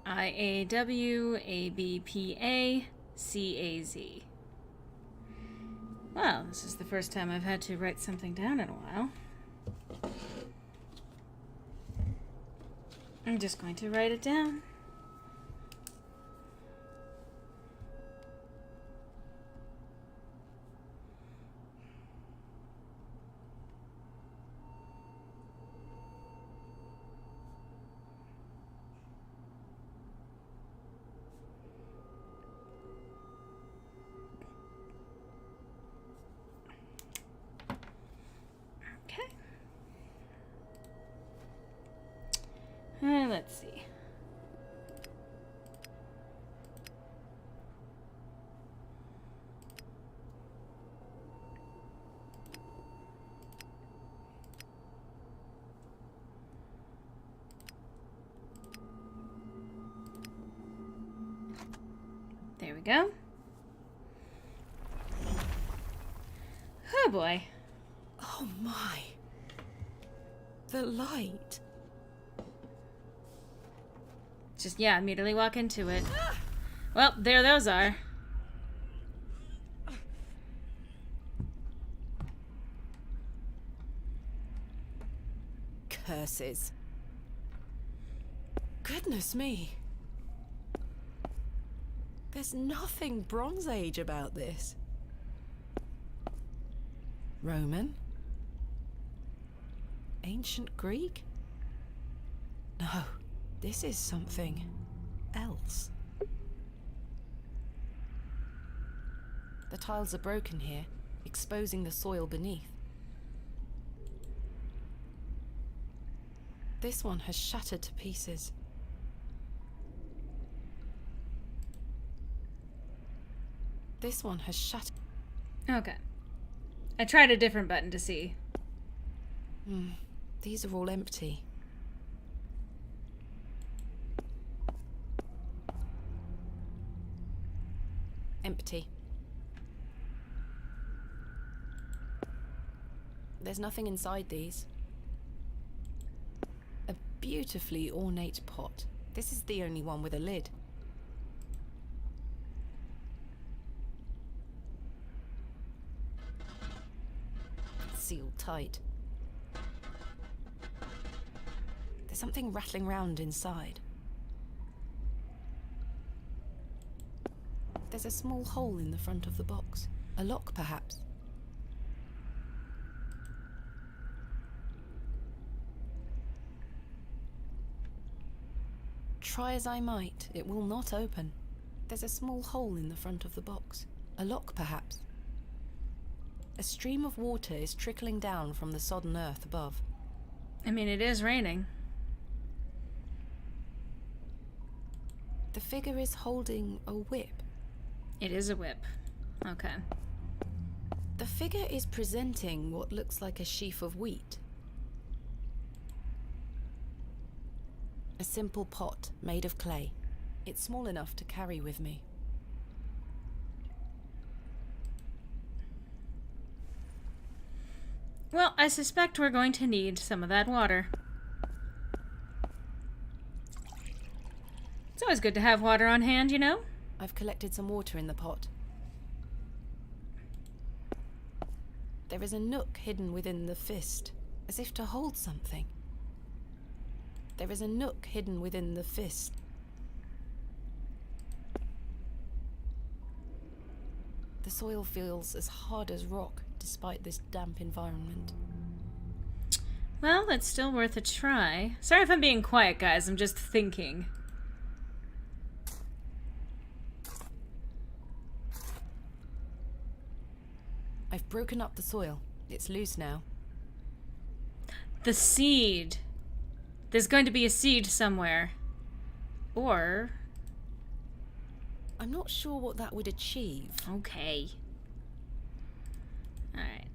IAWABPACAZ. Well, this is the first time I've had to write something down in a while. I'm just going to write it down. Let's see. There we go. Oh boy. Oh my. The light. Just, yeah, immediately walk into it. Well, there those are. Curses. Goodness me. There's nothing Bronze Age about this. Roman? Ancient Greek? No. This is something else. The tiles are broken here, exposing the soil beneath. This one has shattered to pieces. This one has shattered. Okay. I tried a different button to see. These are all empty. Empty. There's nothing inside these. A beautifully ornate pot. This is the only one with a lid. Sealed tight. There's something rattling round inside. There's a small hole in the front of the box. A lock, perhaps. Try as I might, it will not open. There's a small hole in the front of the box. A lock, perhaps. A stream of water is trickling down from the sodden earth above. I mean, it is raining. The figure is holding a whip. It is a whip. Okay. The figure is presenting what looks like a sheaf of wheat. A simple pot made of clay. It's small enough to carry with me. Well, I suspect we're going to need some of that water. It's always good to have water on hand, you know? I've collected some water in the pot. There is a nook hidden within the fist, as if to hold something. There is a nook hidden within the fist. The soil feels as hard as rock, despite this damp environment. Well, it's still worth a try. Sorry if I'm being quiet, guys. I'm just thinking. I've broken up the soil. It's loose now. The seed. There's going to be a seed somewhere. Or... I'm not sure what that would achieve. Okay. Alright.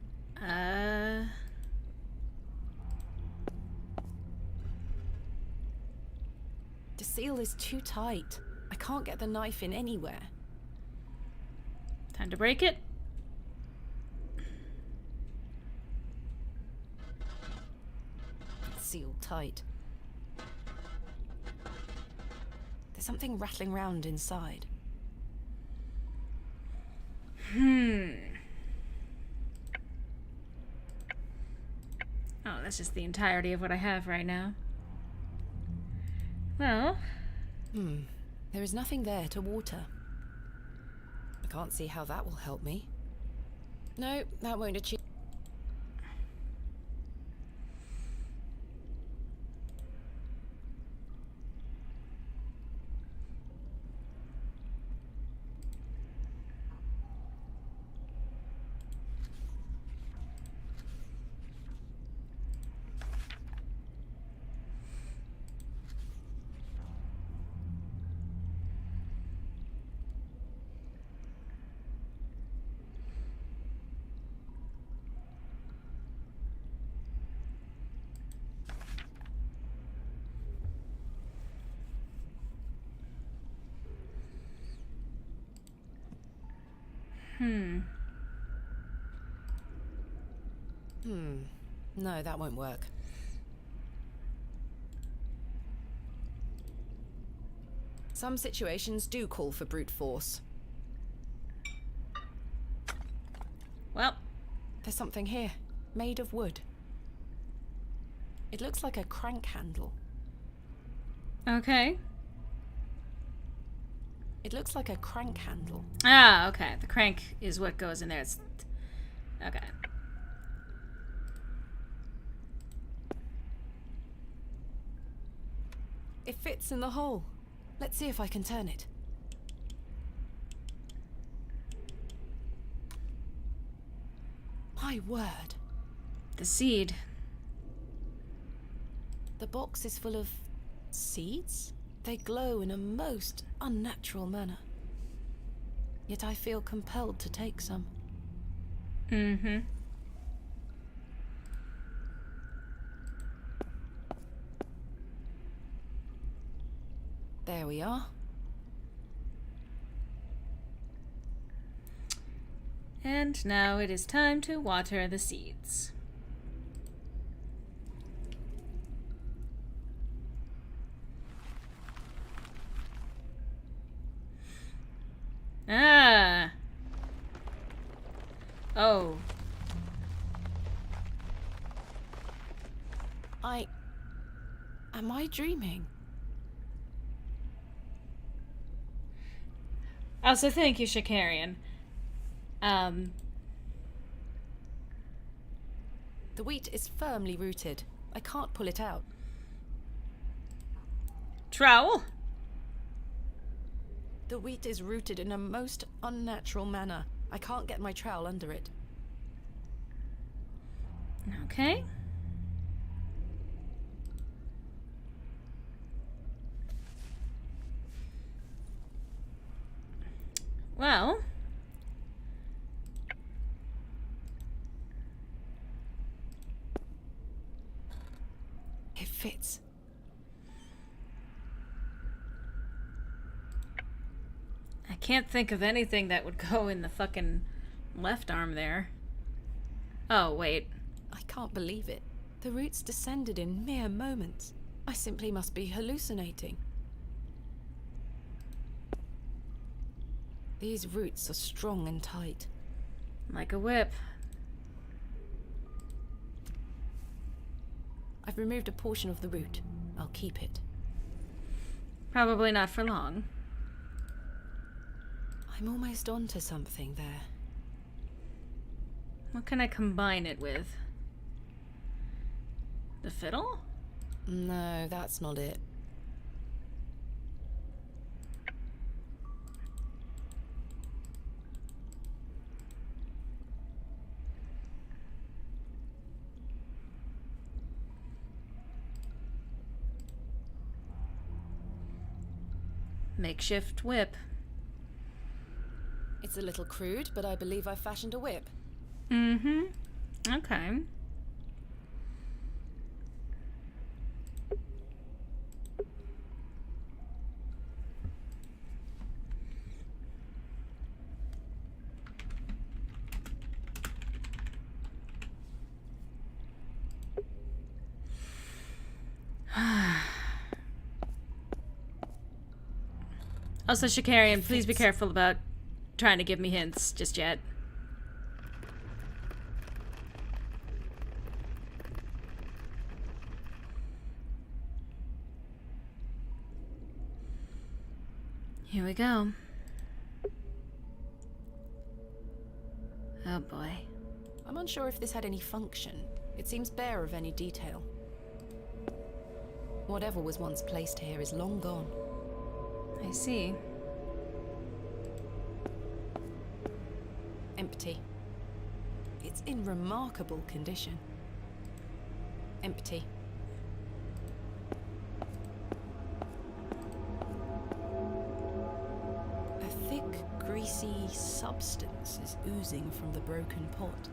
The seal is too tight. I can't get the knife in anywhere. Time to break it. It's sealed tight. There's something rattling round inside. Oh, that's just the entirety of what I have right now. Well... There is nothing there to water. I can't see how that will help me. No, that won't achieve. No, that won't work. Some situations do call for brute force. Well, There's something here, made of wood. It looks like a crank handle. okay. It looks like a crank handle. Ah, okay. The crank is what goes in there. It's... Okay. It fits in the hole. Let's see if I can turn it. My word. The seed. The box is full of seeds? They glow in a most unnatural manner. Yet I feel compelled to take some. Mm-hmm. There we are. And now it is time to water the seeds. Ah. Oh. Am I dreaming? Also, thank you, Shakarian. The wheat is firmly rooted. I can't pull it out. Trowel? The wheat is rooted in a most unnatural manner. I can't get my trowel under it. Okay. Well... It fits. I can't think of anything that would go in the fucking left arm there. Oh, wait. I can't believe it. The roots descended in mere moments. I simply must be hallucinating. These roots are strong and tight. Like a whip. I've removed a portion of the root. I'll keep it. Probably not for long. I'm almost onto something there. What can I combine it with? The fiddle? No, that's not it. Makeshift whip. It's a little crude, but I believe I fashioned a whip. Mm-hmm. Okay. Also, Shikarian, please be careful about trying to give me hints just yet. Here we go. Oh boy. I'm unsure if this had any function. It seems bare of any detail. Whatever was once placed here is long gone. I see. Empty. It's in remarkable condition. Empty. A thick, greasy substance is oozing from the broken pot.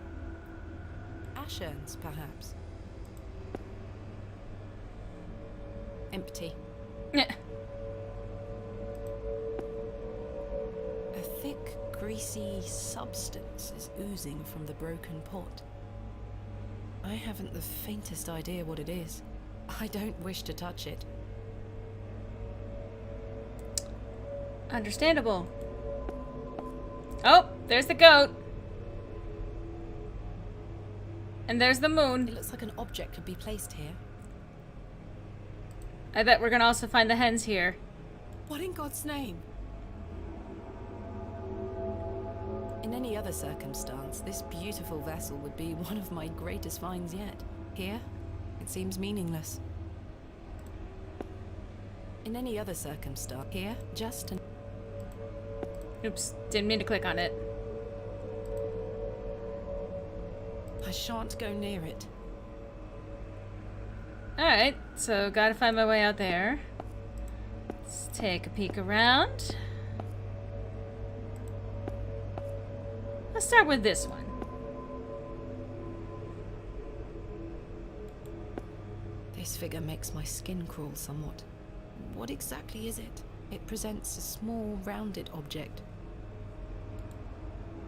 Ash urns, perhaps. Empty. A thick, greasy substance is oozing from the broken pot. I haven't the faintest idea what it is. I don't wish to touch it. Understandable. Oh, there's the goat. And there's the It moon. looks like an object could be placed here. I bet we're gonna also find the hens here. What in God's name? In any other circumstance, this beautiful vessel would be one of my greatest finds yet. Here, it seems meaningless. In any other circumstance, here, just an... Oops, didn't mean to click on it. I shan't go near it. Alright, so gotta find my way out there. Let's take a peek around. Let's start with this one. This figure makes my skin crawl somewhat. What exactly is it? It presents a small, rounded object.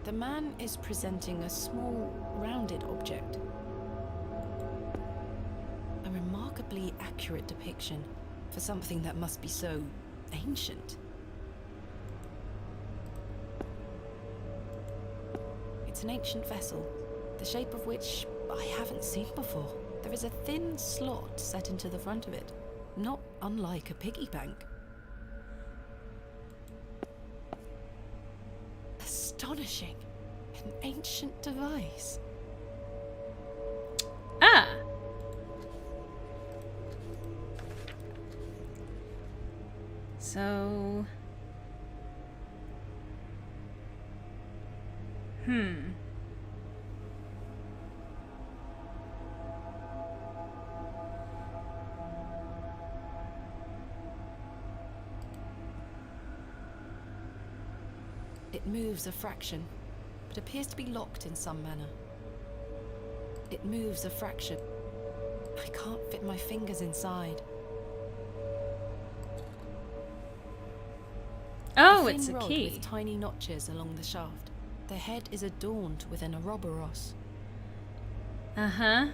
The man is presenting a small, rounded object. A remarkably accurate depiction for something that must be so ancient. It's an ancient vessel, the shape of which I haven't seen before. There is a thin slot set into the front of it, not unlike a piggy bank. Astonishing! An ancient device. Ah! So... It moves a fraction, but appears to be locked in some manner. It moves a fraction. I can't fit my fingers inside. Oh, thin it's a rod key. with tiny notches along the shaft. The head is adorned with an Ouroboros. Uh-huh.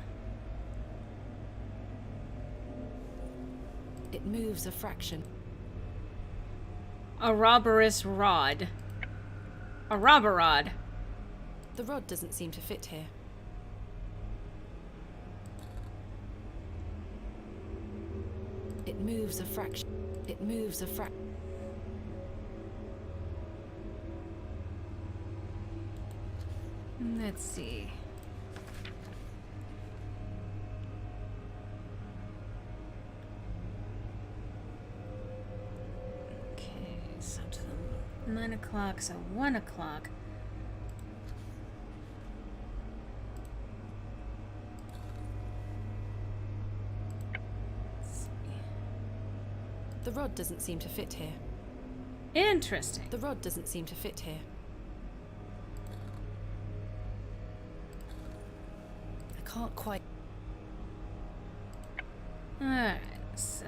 It moves a fraction. A robberous rod. A robber rod. The rod doesn't seem to fit here. It moves a fraction. It moves a fraction. Let's see. 9 o'clock, so 1 o'clock. Let's see. The rod doesn't seem to fit here. Interesting. The rod doesn't seem to fit here. I can't quite... Alright, so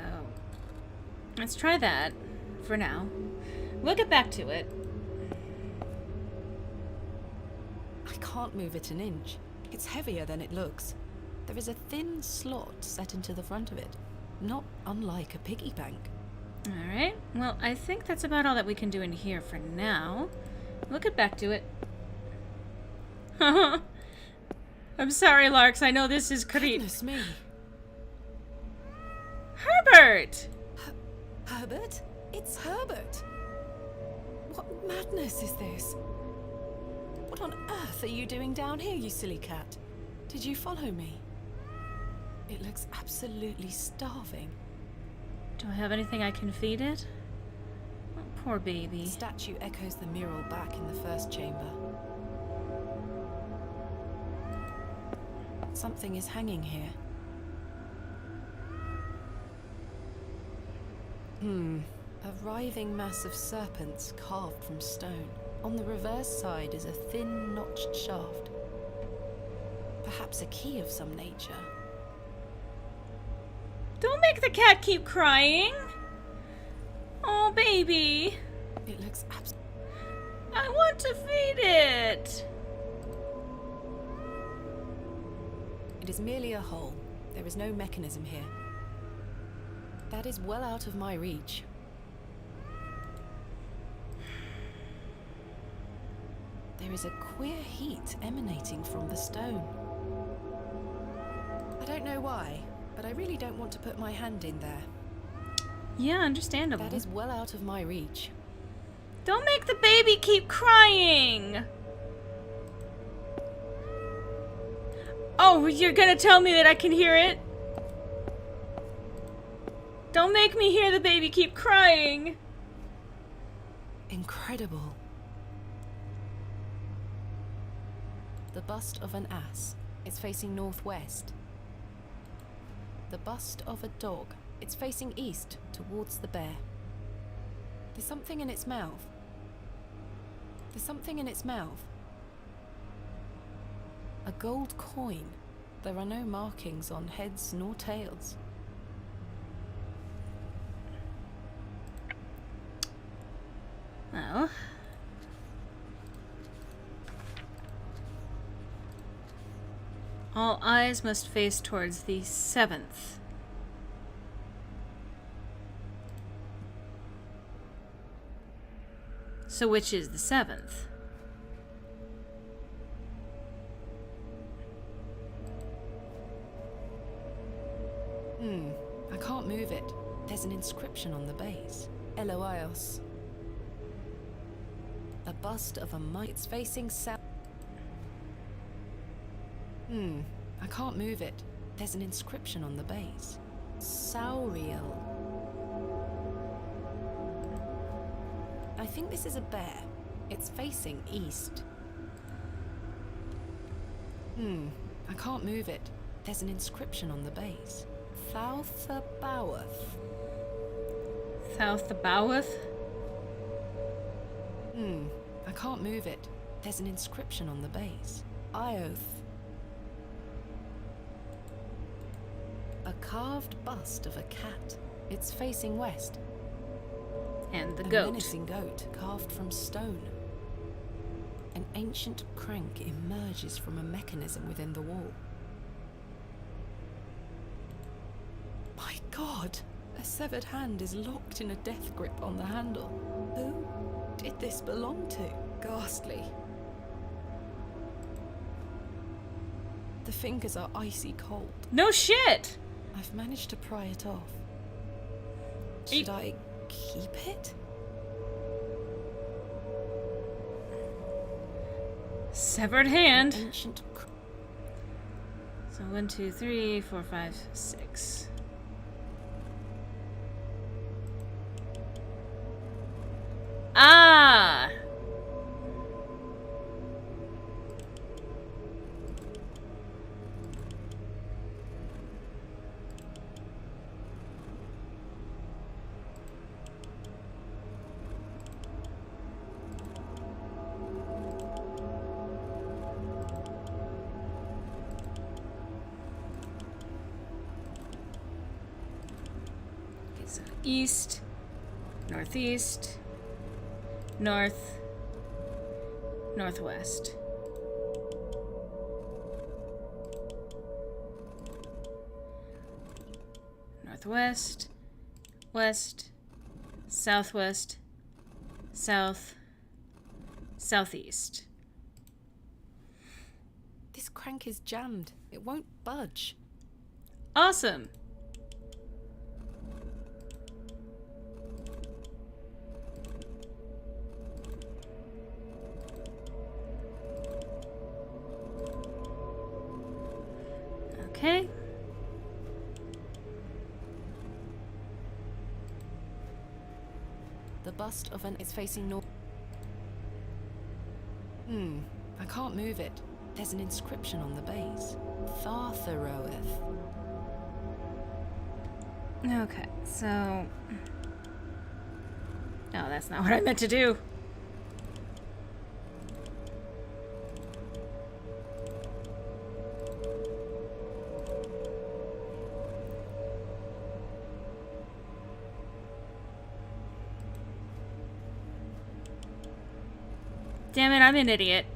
let's try that for now. We'll get back to it. I can't move it an inch. It's heavier than it looks. There is a thin slot set into the front of it, not unlike a piggy bank. Alright, well, I think that's about all that we can do in here for now. We'll get back to it. I'm sorry, Larks, I know this is creep. Goodness me. Herbert! Herbert? It's Herbert! What madness is this? What on earth are you doing down here, you silly cat? Did you follow me? It looks absolutely starving. Do I have anything I can feed it? Oh, poor baby. The statue echoes the mural back in the first chamber. Something is hanging here. A writhing mass of serpents carved from stone. On the reverse side is a thin, notched shaft. Perhaps a key of some nature. Don't make the cat keep crying! Oh, baby! It looks I want to feed it! It is merely a hole. There is no mechanism here. That is well out of my reach. There is a queer heat emanating from the stone. I don't know why, but I really don't want to put my hand in there. Yeah, understandable. That is well out of my reach. Don't make the baby keep crying! Oh, you're gonna tell me that I can hear it? Don't make me hear the baby keep crying! Incredible. The bust of an ass. It's facing northwest. The bust of a dog. It's facing east, towards the bear. There's something in its mouth. There's something in its mouth. A gold coin. There are no markings on heads nor tails. Well... all eyes must face towards the 7th. So which is the 7th? I can't move it. There's an inscription on the base. Eloios. A bust of a mite. It's facing south. I can't move it. There's an inscription on the base. Sauriel. I think this is a bear. It's facing east. I can't move it. There's an inscription on the base. Thouthabawath. Thouthabawath? I can't move it. There's an inscription on the base. Ioth. A carved bust of a cat. It's facing west. And the A goat. menacing goat carved from stone. An ancient crank emerges from a mechanism within the wall. My God! A severed hand is locked in a death grip on the handle. Who did this belong to? Ghastly. The fingers are icy cold. No shit! I've managed to pry it off. Should I keep it? Severed hand. Ancient So 1, 2, 3, 4, 5, 6. Ah! so east, northeast, north, northwest. Northwest, west, southwest, south, southeast. This crank is jammed. It won't budge. Awesome. Okay. The bust of an is facing north. I can't move it. There's an inscription on the base. Thartharoeth. Okay, so... No, that's not what I meant to do. Damn it, I'm an idiot.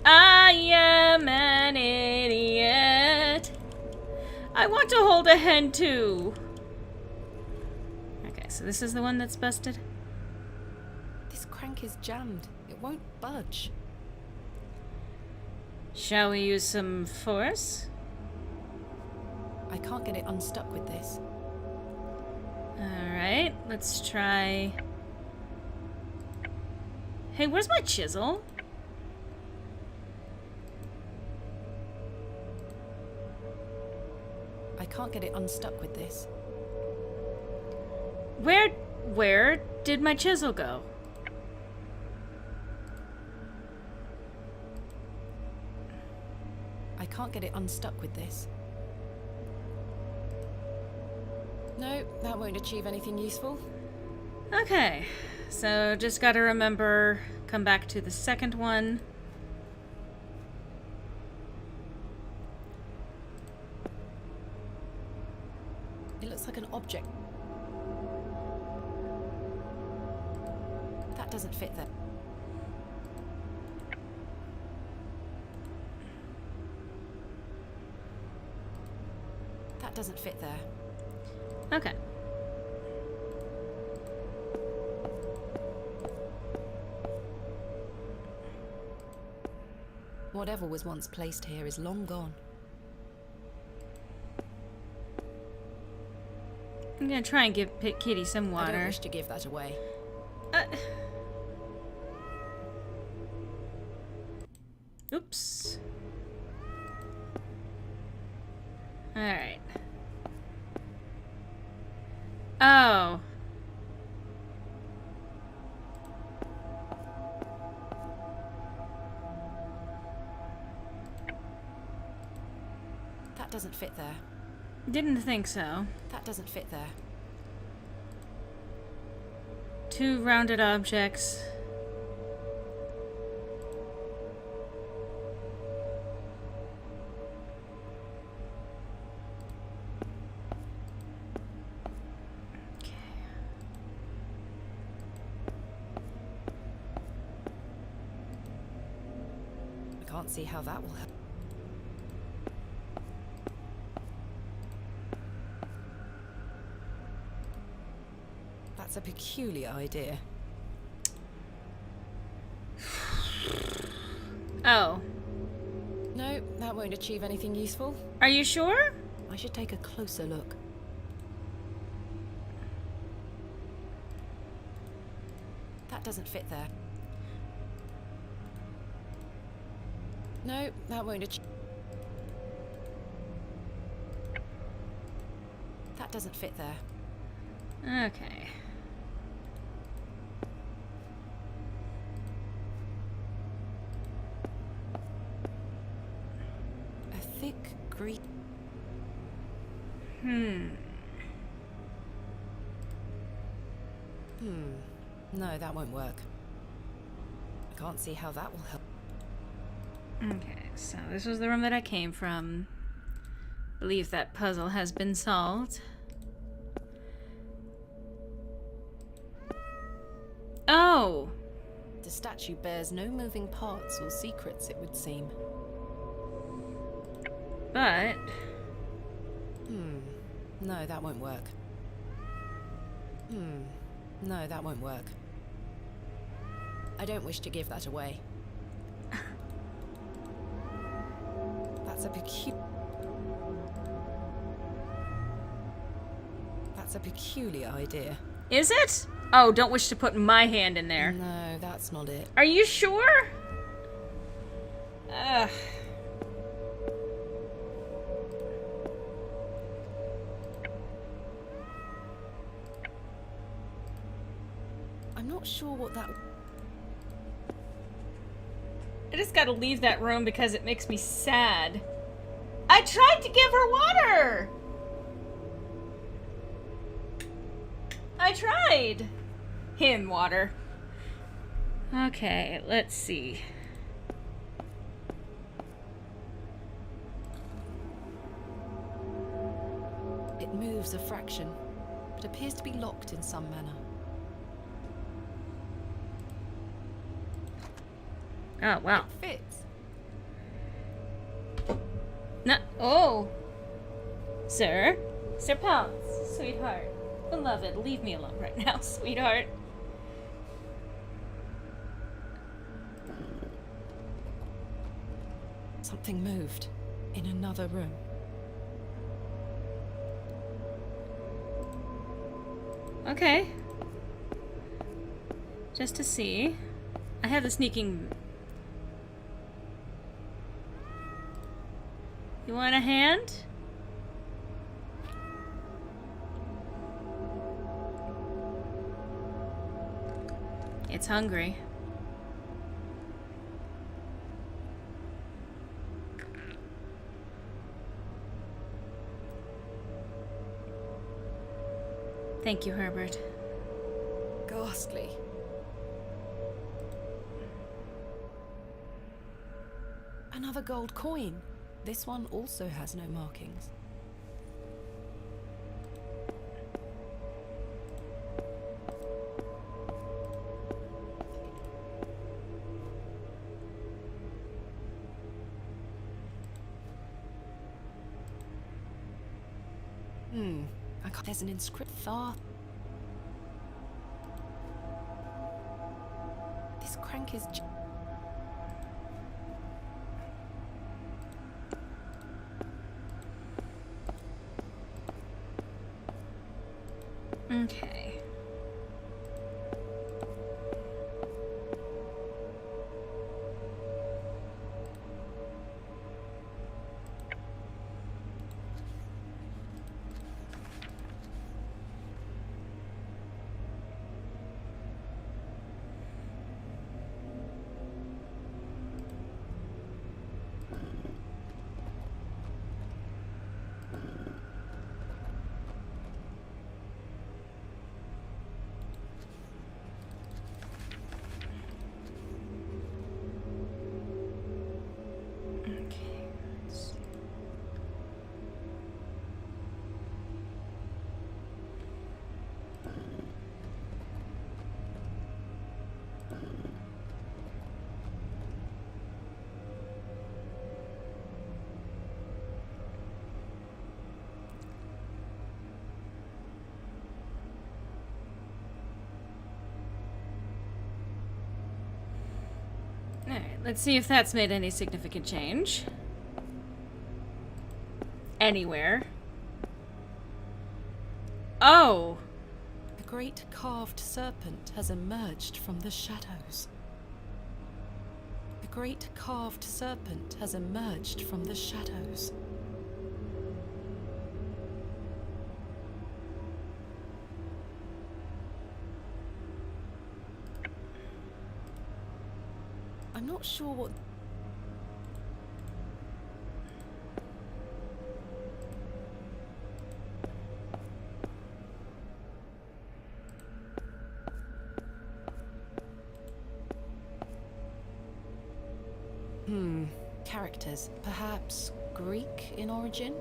I am an idiot. I want to hold a hen too. Okay, so this is the one that's busted. This crank is jammed. It won't budge. Shall we use some force? I can't get it unstuck with this. Alright, let's try... Hey, where's my chisel? I can't get it unstuck with this. Where did my chisel go? I can't get it unstuck with this. No, that won't achieve anything useful. Okay, so just gotta remember, come back to the second one. It looks like an object. That doesn't fit there. That doesn't fit there. Okay. Whatever was once placed here is long gone. I'm gonna try and give Kitty some I water. don't wish to give that away. Oops. Alright. Oh. That doesn't fit there. Didn't think so. That doesn't fit there. Two rounded objects. Okay. I can't see how that will help. That's a peculiar idea. Oh. No, that won't achieve anything useful. Are you sure? I should take a closer look. That doesn't fit there. No, that won't achieve. That doesn't fit there. Okay. A thick green. No, that won't work. I can't see how that will help. Okay, so this was the room that I came from. Believe that puzzle has been solved. Oh! The statue bears no moving parts or secrets, it would seem. But... No, that won't work. No, that won't work. I don't wish to give that away. That's a peculiar idea. Is it? Oh, don't wish to put my hand in there. No, that's not it. Are you sure? Ugh. I'm not sure what that... I just gotta leave that room because it makes me sad. I tried to give her water! I tried! Him water. Okay, let's see. It moves a fraction, but appears to be locked in some manner. Oh, wow. It fits. No. Oh! Sir? Sir Pounce, sweetheart. Beloved, leave me alone right now, sweetheart. Something moved in another room. Okay. Just to see. I have the sneaking... You want a hand? It's hungry. Thank you, Herbert. Ghastly. Another gold coin. This one also has no markings. There's an inscription. This crank is... Okay. Alright, let's see if that's made any significant change. Anywhere. Oh! A great carved serpent has emerged from the shadows. A great carved serpent has emerged from the shadows. I'm not sure what... Characters. Perhaps Greek in origin?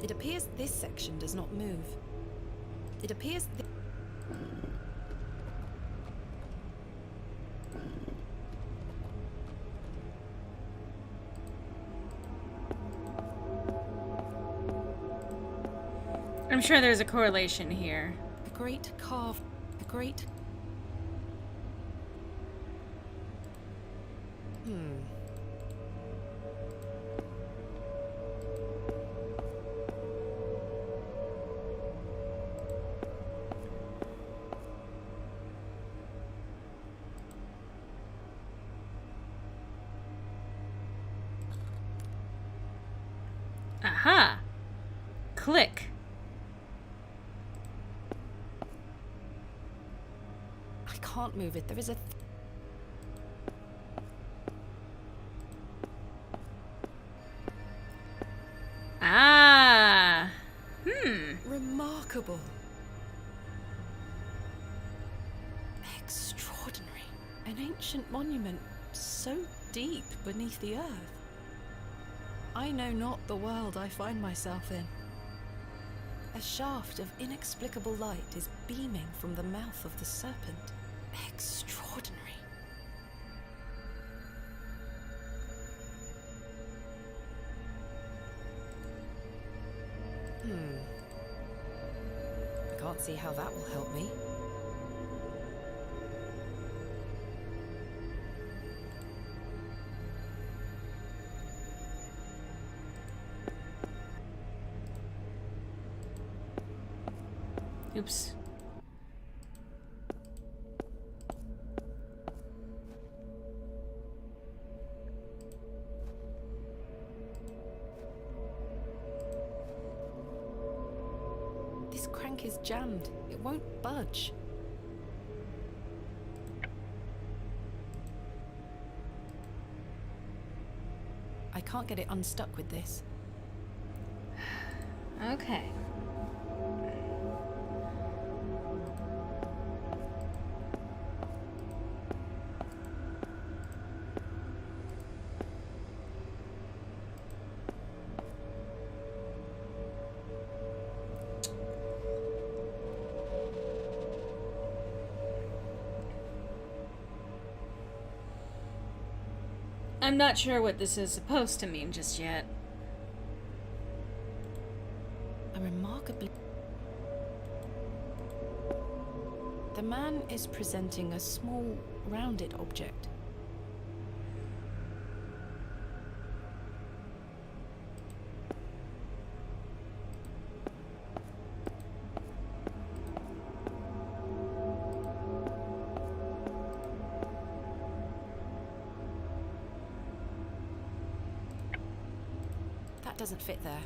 It appears this section does not move. It appears I'm sure there's a correlation here. a great carve, a great... Aha! Click. I can't move it. There is a... Ah! Remarkable. Extraordinary. An ancient monument so deep beneath the earth. I know not the world I find myself in. A shaft of inexplicable light is beaming from the mouth of the serpent. Extraordinary. I can't see how that will help me. Oops. This crank is jammed. It won't budge. I can't get it unstuck with this. Okay. I'm not sure what this is supposed to mean just yet. A remarkably... The man is presenting a small, rounded object. That doesn't fit there.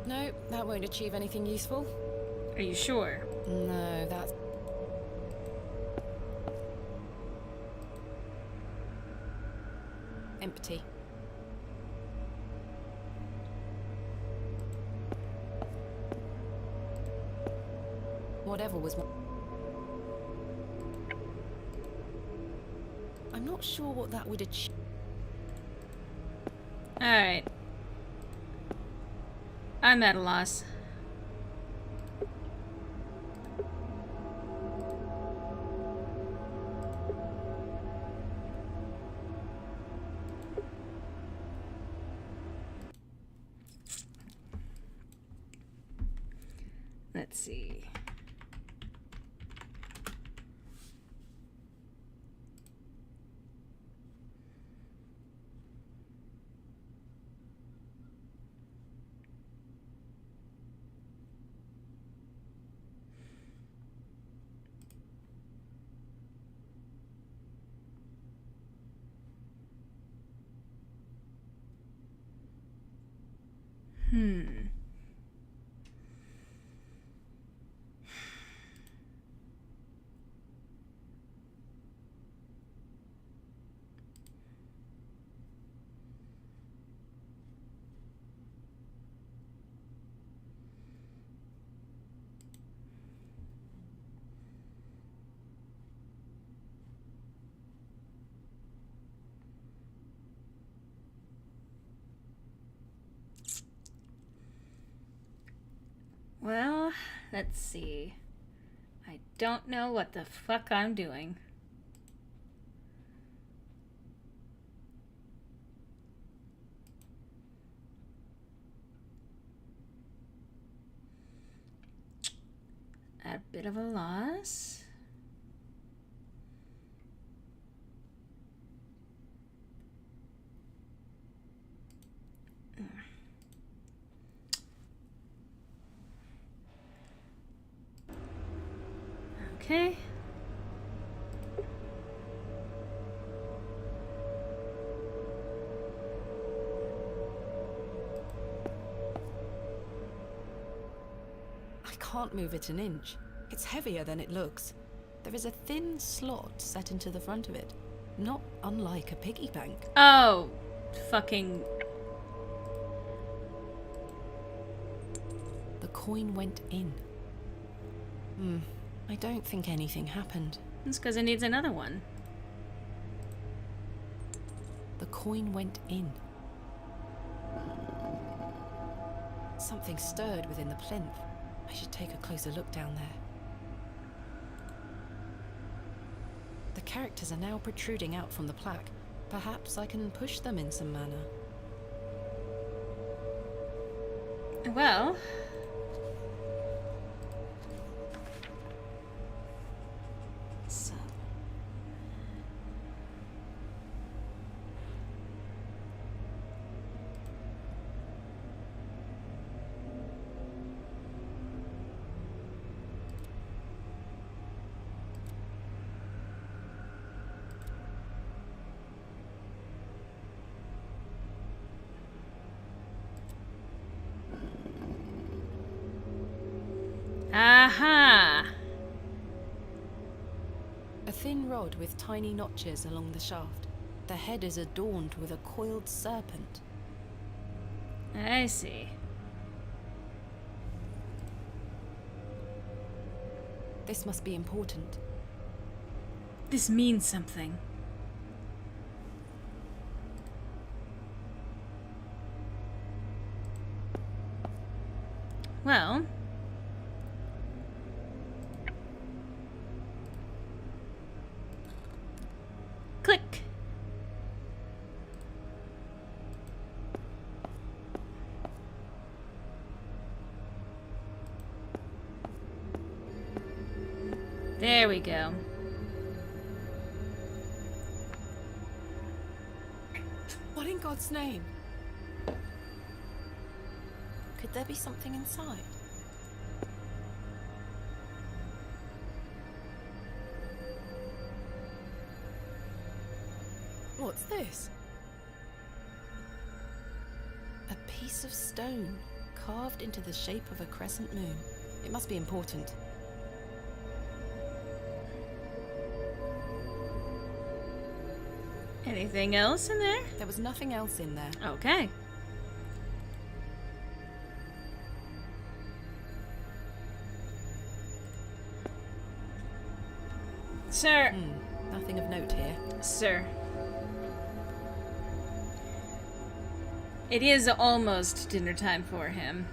No, that won't achieve anything useful. Are you sure? No, that's... empty. Whatever was... I'm not sure what that would achieve. Alright. I'm at a loss. Let's see. Well, let's see. I don't know what the fuck I'm doing. A bit of a loss. Okay. I can't move it an inch. It's heavier than it looks. There is a thin slot set into the front of it, not unlike a piggy bank. Oh, fucking. The coin went in. I don't think anything happened. It's because it needs another one. The coin went in. Something stirred within the plinth. I should take a closer look down there. The characters are now protruding out from the plaque. Perhaps I can push them in some manner. Well. So. Aha! A thin rod with tiny notches along the shaft. The head is adorned with a coiled serpent. I see. This must be important. This means something. Well. Click. There we go. What in God's name? Could there be something inside? What's this? A piece of stone carved into the shape of a crescent moon. It must be important. Anything else in there? There was nothing else in there. Okay. Sir. Nothing of note here. Sir. It is almost dinner time for him.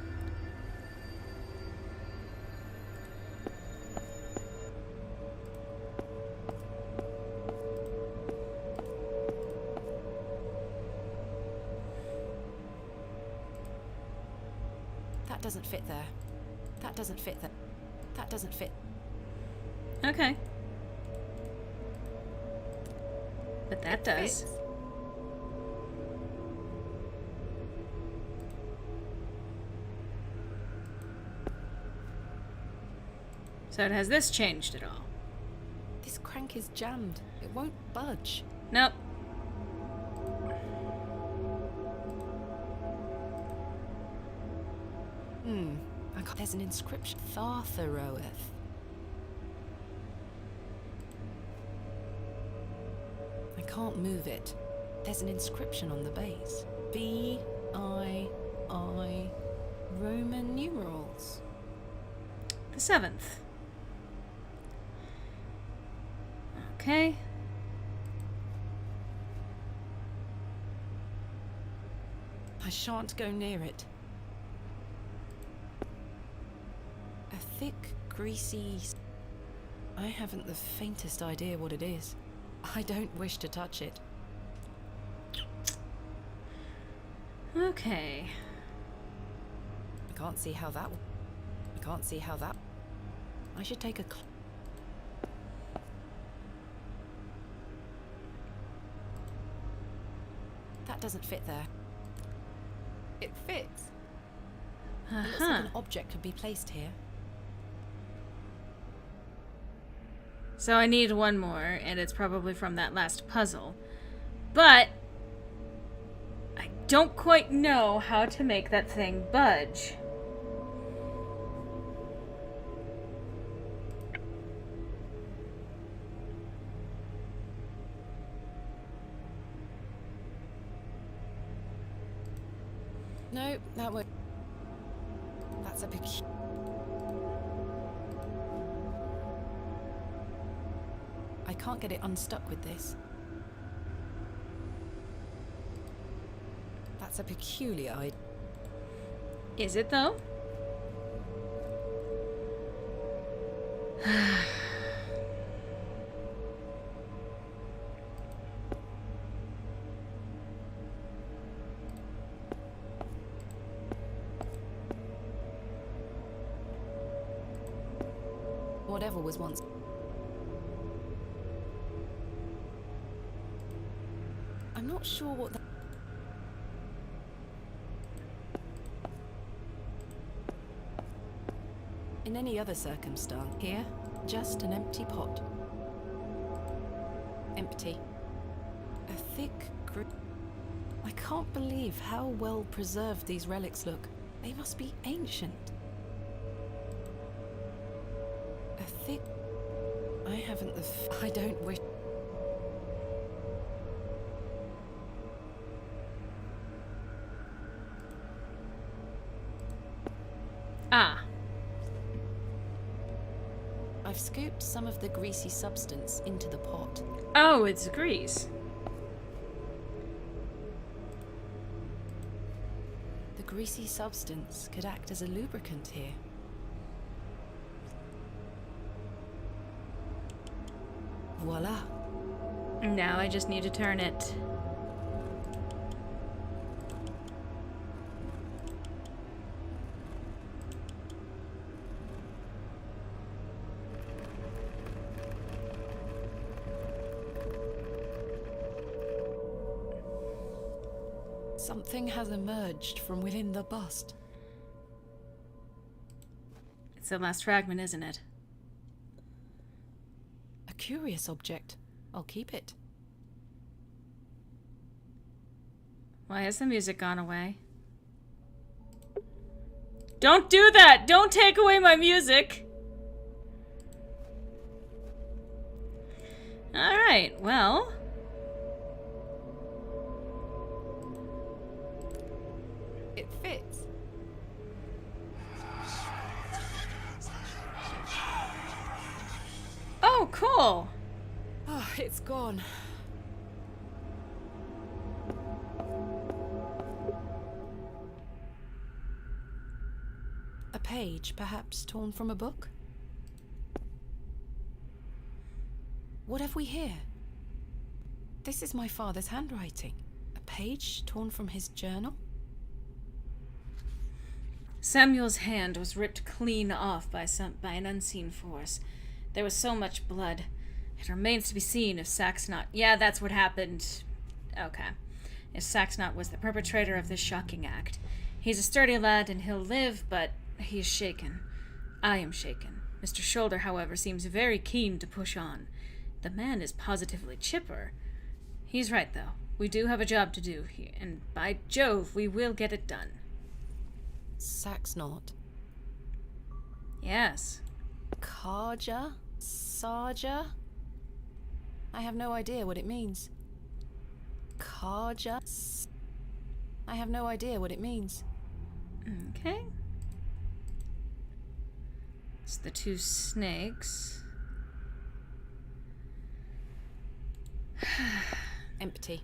That doesn't fit there. That doesn't fit there. That doesn't fit. Okay. But that does. Fits. So has this changed at all? This crank is jammed. It won't budge. Nope. There's an inscription. Thartharoeth. I can't move it. There's an inscription on the base. B-I-I Roman numerals. The 7th. Okay. I shan't go near it. thick, greasy... I haven't the faintest idea what it is. I don't wish to touch it. Okay. I can't see how that... I can't see how that... I should take a... That doesn't fit there. It fits. It looks like an object could be placed here. So I need one more, and it's probably from that last puzzle. But I don't quite know how to make that thing budge. No, that would... That's a peculiar... I can't get it unstuck with this. That's a peculiar idea. Is it, though? Whatever was once... I'm not sure what that... In any other circumstance, here, just an empty pot. Empty. A thick I can't believe how well preserved these relics look. They must be ancient. A thick... I haven't the... I don't wish... Ah. I've scooped some of the greasy substance into the pot. Oh, it's grease. The greasy substance could act as a lubricant here. Voila. Now I just need to turn it. Something has emerged from within the bust. It's the last fragment, isn't it? A curious object. I'll keep it. Why has the music gone away? Don't do that! Don't take away my music! Alright, well... It fits. Oh, cool! Oh, it's gone. A page, perhaps torn from a book? What have we here? This is my father's handwriting. A page torn from his journal? Samuel's hand was ripped clean off by an unseen force. There was so much blood. It remains to be seen if Saxnot... Yeah, that's what happened. Okay. If Saxnot was the perpetrator of this shocking act. He's a sturdy lad and he'll live, but he is shaken. I am shaken. Mr. Shoulder, however, seems very keen to push on. The man is positively chipper. He's right, though. We do have a job to do here, and by Jove, we will get it done. Saxnot. Yes. Karja? Sarja? I have no idea what it means. Karja? I have no idea what it means. Okay. It's the two snakes. Empty.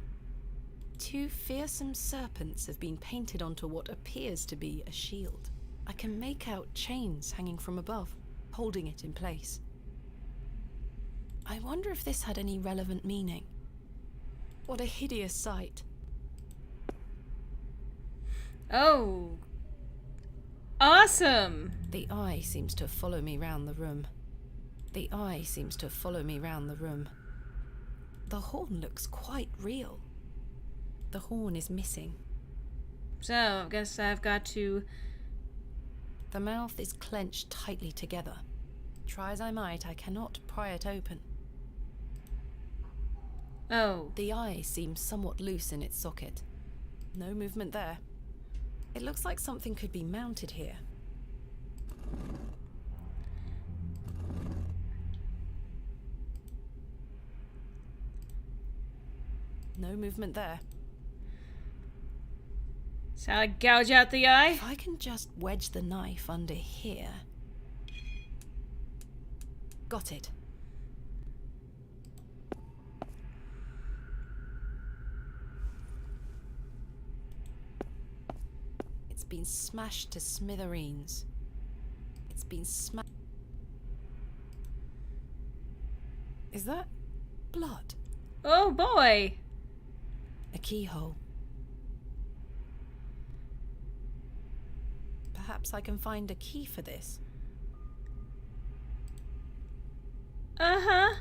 Two fearsome serpents have been painted onto what appears to be a shield. I can make out chains hanging from above. holding it in place. I wonder if this had any relevant meaning. What a hideous sight. Oh. Awesome! The eye seems to follow me round the room. The eye seems to follow me round the room. The horn looks quite real. The horn is missing. So, I guess I've got to... The mouth is clenched tightly together. Try as I might, I cannot pry it open. Oh. The eye seems somewhat loose in its socket. No movement there. It looks like something could be mounted here. No movement there. Shall I gouge out the eye? If I can just wedge the knife under here. Got it. It's been smashed to smithereens. It's been smashed. Is that blood? Oh boy! A keyhole. Perhaps I can find a key for this. Uh-huh.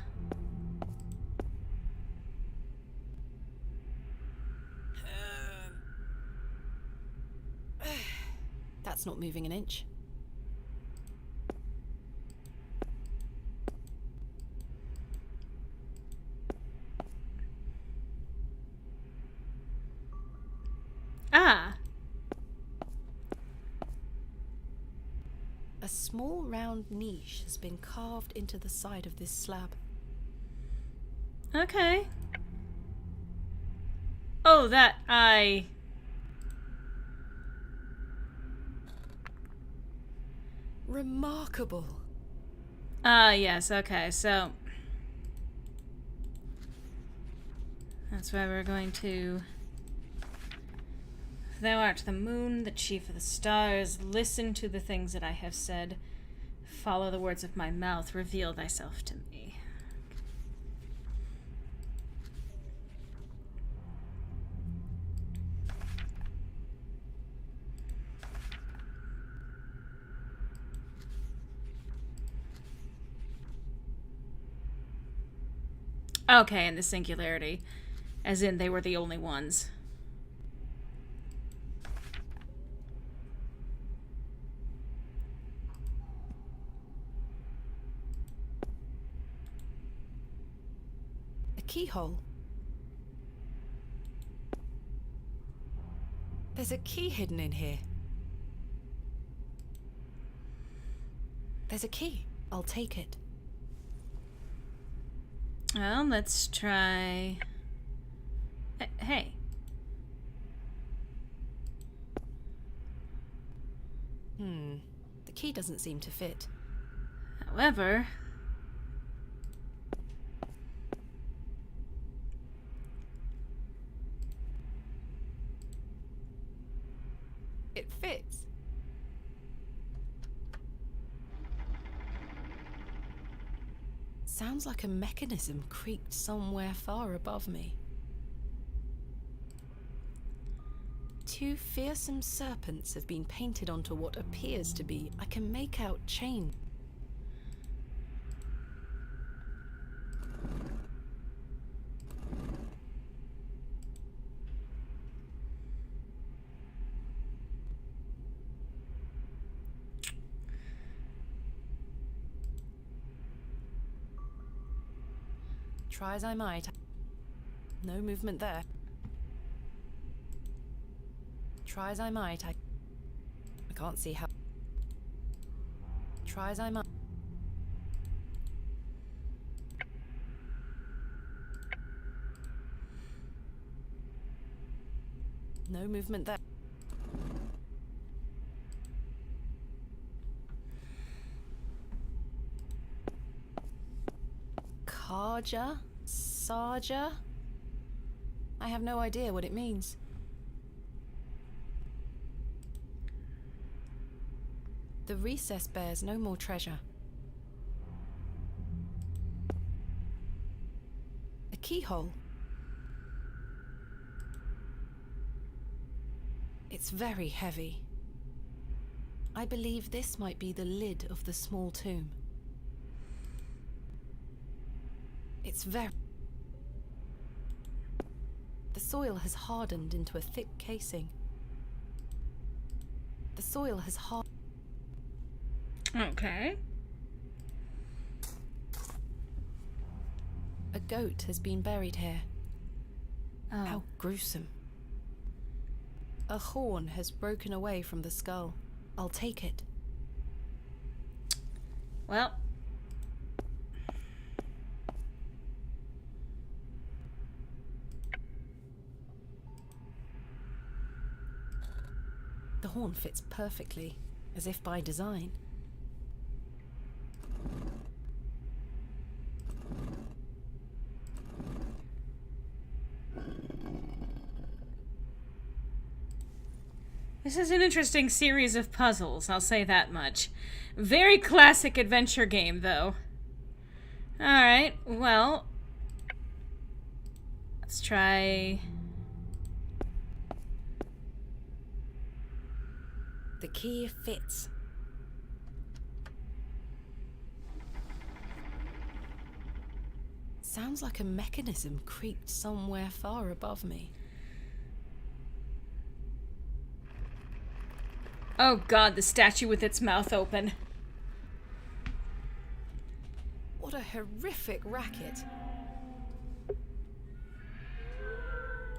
That's not moving an inch. Ah. A small round niche has been carved into the side of this slab. Okay. Oh, that eye. Remarkable. Ah, yes, okay, so... That's why we're going to... Thou art the moon, the chief of the stars. Listen to the things that I have said. Follow the words of my mouth. Reveal thyself to me. Okay, in the singularity. As in, they were the only ones. A keyhole. There's a key hidden in here. There's a key. I'll take it. Well, let's try... Hey. The key doesn't seem to fit. However... It fits. Sounds like a mechanism creaked somewhere far above me. Two fearsome serpents have been painted onto what appears to be... I can make out chain. Try as I might. No movement there. Try as I might, I can't see how. Try as I might. No movement there. Karja? Sarja? I have no idea what it means. The recess bears no more treasure. keyhole. It's very heavy. I believe this might be the lid of the small tomb. It's very... The soil has hardened into a thick casing. The soil has hardened. Okay. A goat has been buried here. Oh. How gruesome. A horn has broken away from the skull. I'll take it. Well. The horn fits perfectly, as if by design. This is an interesting series of puzzles, I'll say that much. Very classic adventure game, though. Alright, well... Let's try... The key fits. Sounds like a mechanism creaked somewhere far above me. Oh god, the statue with its mouth open. What a horrific racket.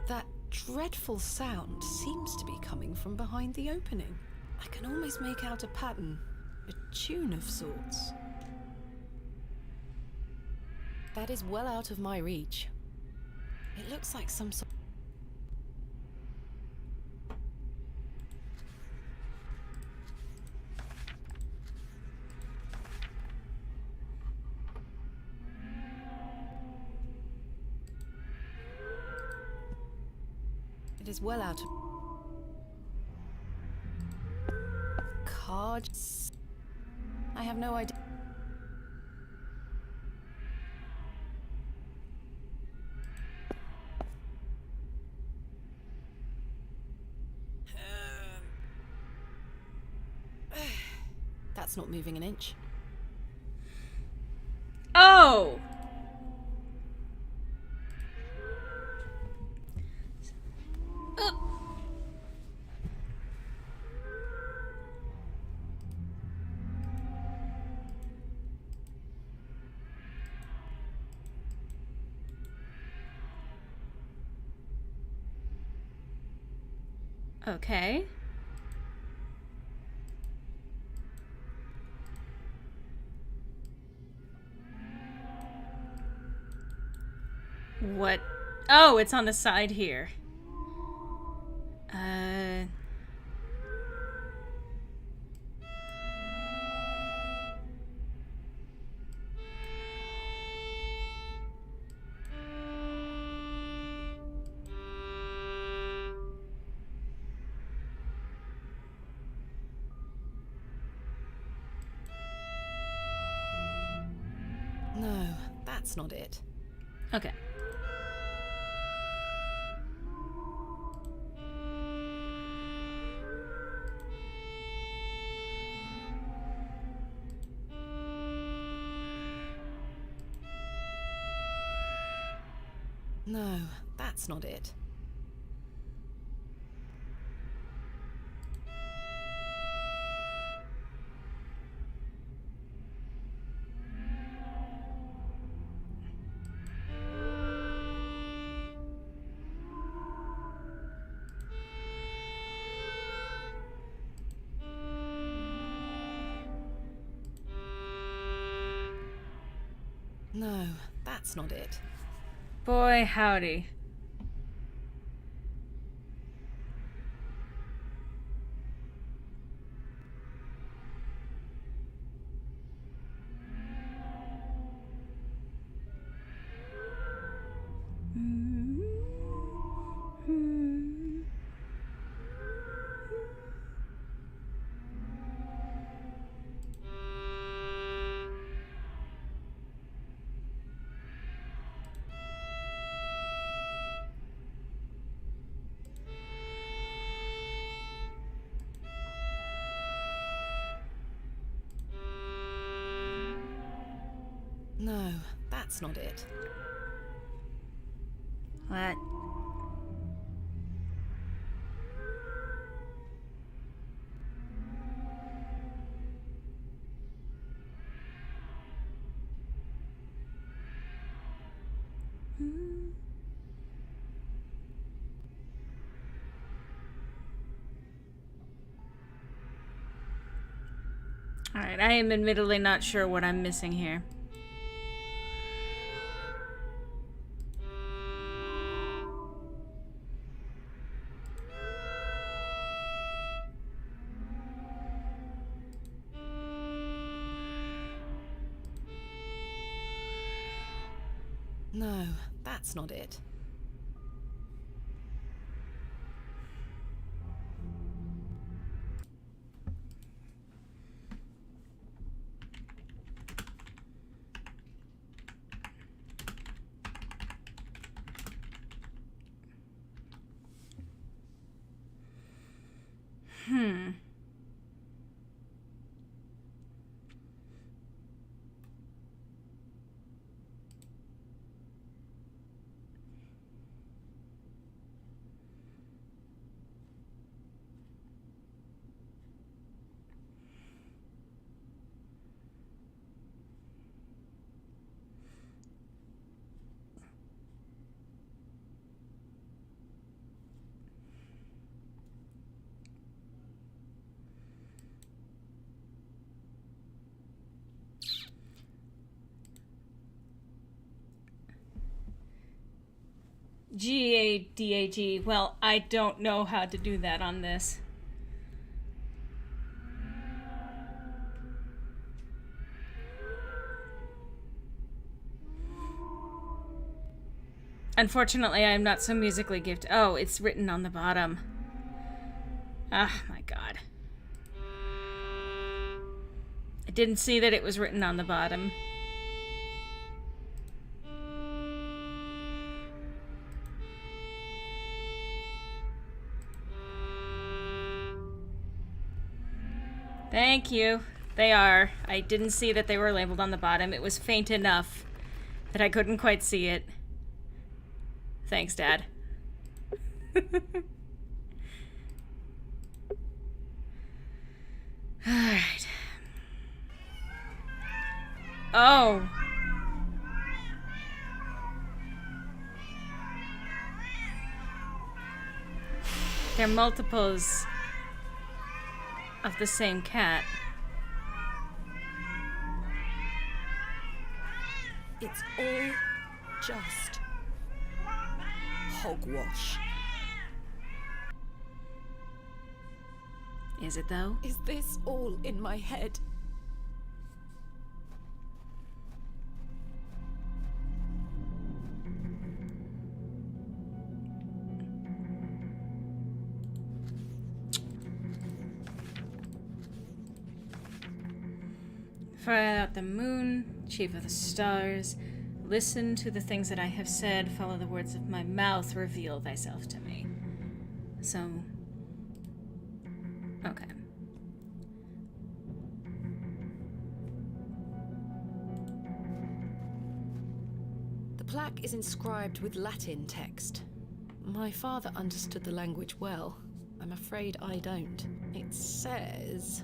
That dreadful sound seems to be coming from behind the opening. I can almost make out a pattern, a tune of sorts. That is well out of my reach. It looks like some sort. It is well out of... Cards? I have no idea. That's not moving an inch. Oh! Okay. What? Oh, it's on the side here. No, that's not it. Okay. No, that's not it. No, that's not it. Boy, howdy. that's not it. What? Alright, I am admittedly not sure what I'm missing here. No, that's not it. G-A-D-A-G. Well, I don't know how to do that on this. Unfortunately, I am not so musically gifted. Oh, it's written on the bottom. Ah, my God. I didn't see that it was written on the bottom. Thank you. They are. I didn't see that they were labeled on the bottom. It was faint enough that I couldn't quite see it. Thanks, Dad. Alright. Oh. They're multiples of the same cat. It's all just hogwash. Is it though? Is this all in my head? Fire out the moon, chief of the stars. Listen to the things that I have said. Follow the words of my mouth. Reveal thyself to me. So, okay. The plaque is inscribed with Latin text. My father understood the language well. I'm afraid I don't. It says...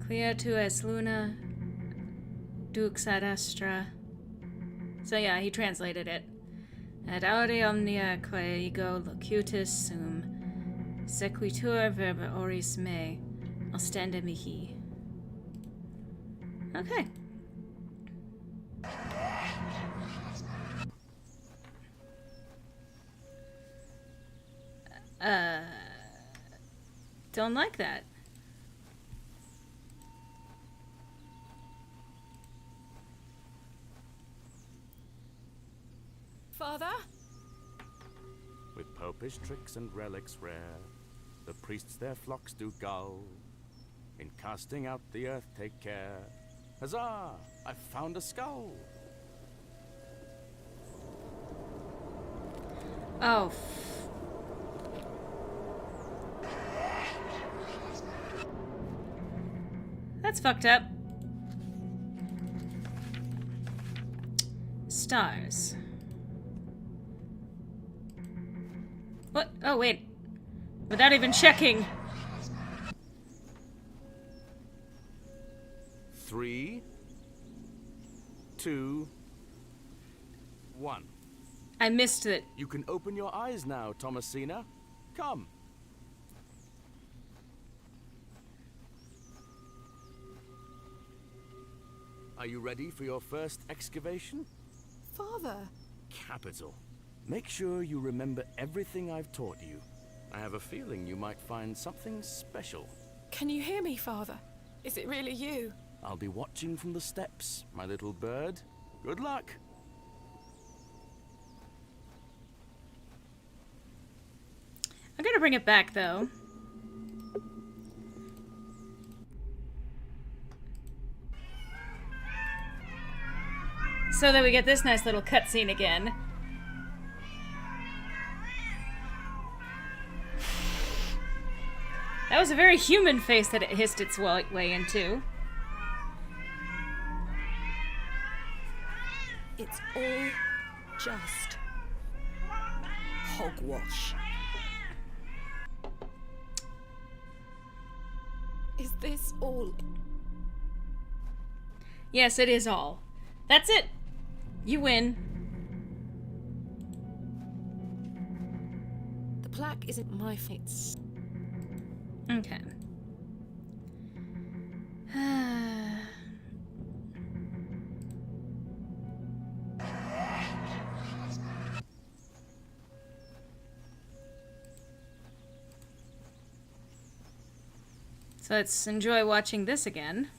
Quia tu es luna, dux ad astra. So yeah, he translated it. Ad audi omnia quae ego locutus sum, sequitur verba oris me, ostenda mihi. Okay. Don't like that. Father? With popish tricks and relics rare, the priests their flocks do gull. In casting out the earth take care. Huzzah! I've found a skull! Oh, that's fucked up. stars. What? Oh, wait. Without even checking. 3, 2, 1. I missed it. You can open your eyes now, Thomasina. Come. Are you ready for your first excavation? Father! Capital. Make sure you remember everything I've taught you. I have a feeling you might find something special. Can you hear me, Father? Is it really you? I'll be watching from the steps, my little bird. Good luck. I'm gonna bring it back, though. So that we get this nice little cutscene again. That was a very human face that it hissed its way into. It's all just hogwash. Is this all? Yes, it is all. That's it. You win. The plaque isn't my fates. Okay. So let's enjoy watching this again.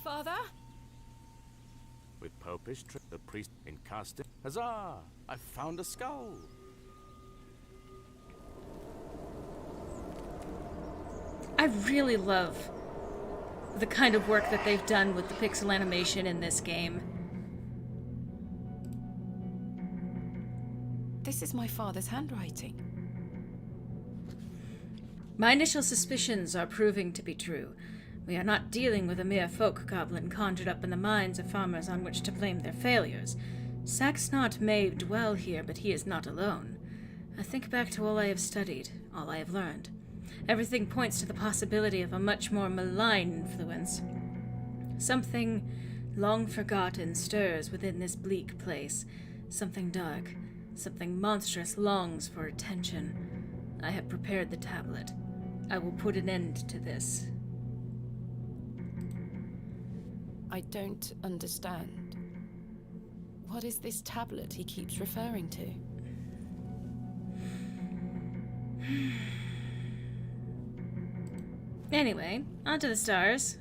Father? With Popish, the priest in casting. Huzzah! I've found a skull. I really love the kind of work that they've done with the pixel animation in this game. This is my father's handwriting. My initial suspicions are proving to be true. We are not dealing with a mere folk goblin conjured up in the minds of farmers on which to blame their failures. Saxnot may dwell here, but he is not alone. I think back to all I have studied, all I have learned. Everything points to the possibility of a much more malign influence. Something long forgotten stirs within this bleak place. Something dark, something monstrous longs for attention. I have prepared the tablet. I will put an end to this. I don't understand. What is this tablet he keeps referring to? Anyway, on to the stars.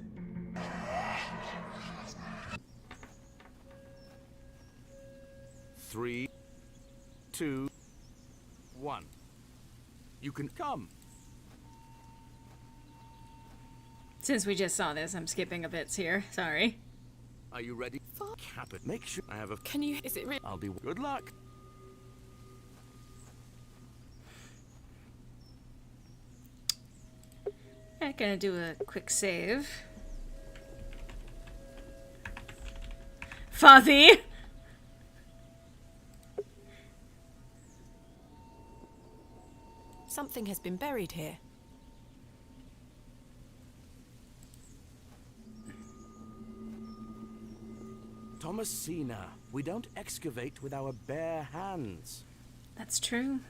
Three, 2, 1. You can come. Since we just saw this, I'm skipping a bit here. Sorry. Are you ready? Cap it. Make sure I have a. Can you? Is it real? I'll be. Good luck. I'm gonna do a quick save. Fuzzy! Something has been buried here. Thomasina, we don't excavate with our bare hands. That's true.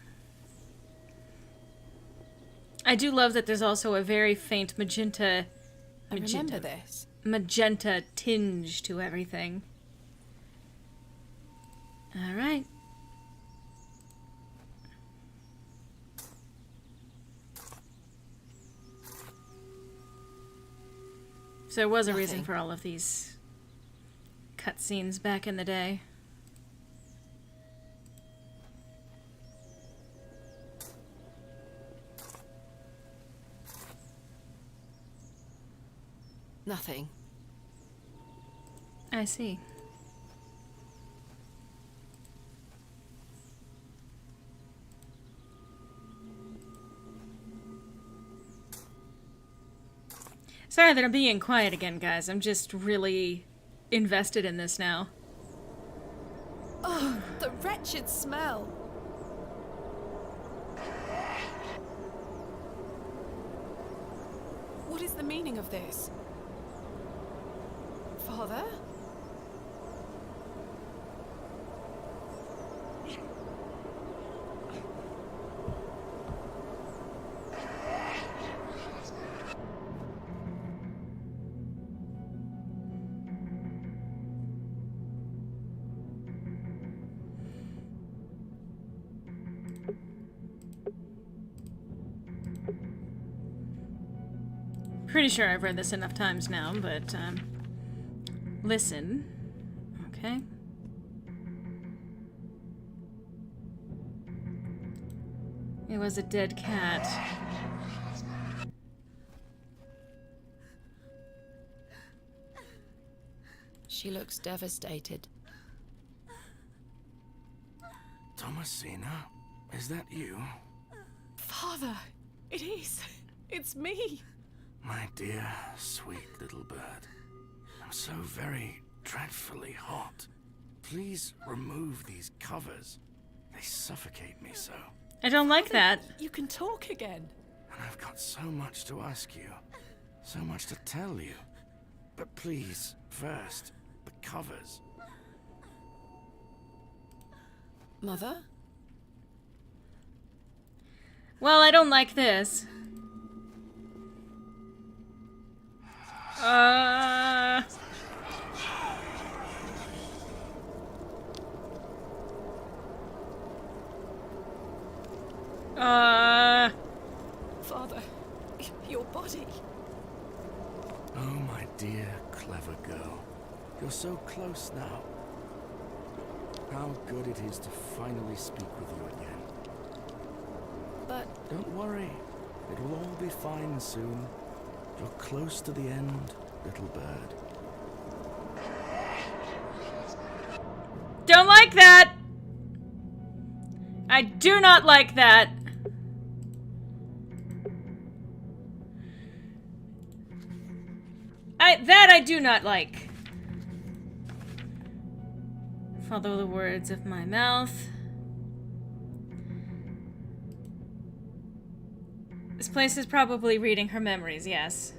I do love that there's also a very faint magenta I remember this. magenta tinge to everything. All right. So there was a reason Nothing. for all of these cutscenes back in the day. Nothing. I see. Sorry that I'm being quiet again, guys. I'm just really invested in this now. wretched smell. What is the meaning of this? Father? Pretty sure I've read this enough times now, but, listen. Okay. It was a dead cat. She looks devastated. Thomasina, is that you? Father, it is. It's me. My dear, sweet little bird. I'm so very dreadfully hot. Please remove these covers. They suffocate me so. I don't like that. You can talk again. And I've got so much to ask you. So much to tell you. But please, first, the covers. Mother? Well, I don't like this. Father, your body. Oh, my dear, clever girl. You're so close now. How good it is to finally speak with you again. But Don't worry. It will all be fine soon. You're close to the end, little bird. Don't like that! I do not like that. That I do not like. Follow the words of my mouth. This place is probably reading her memories, yes.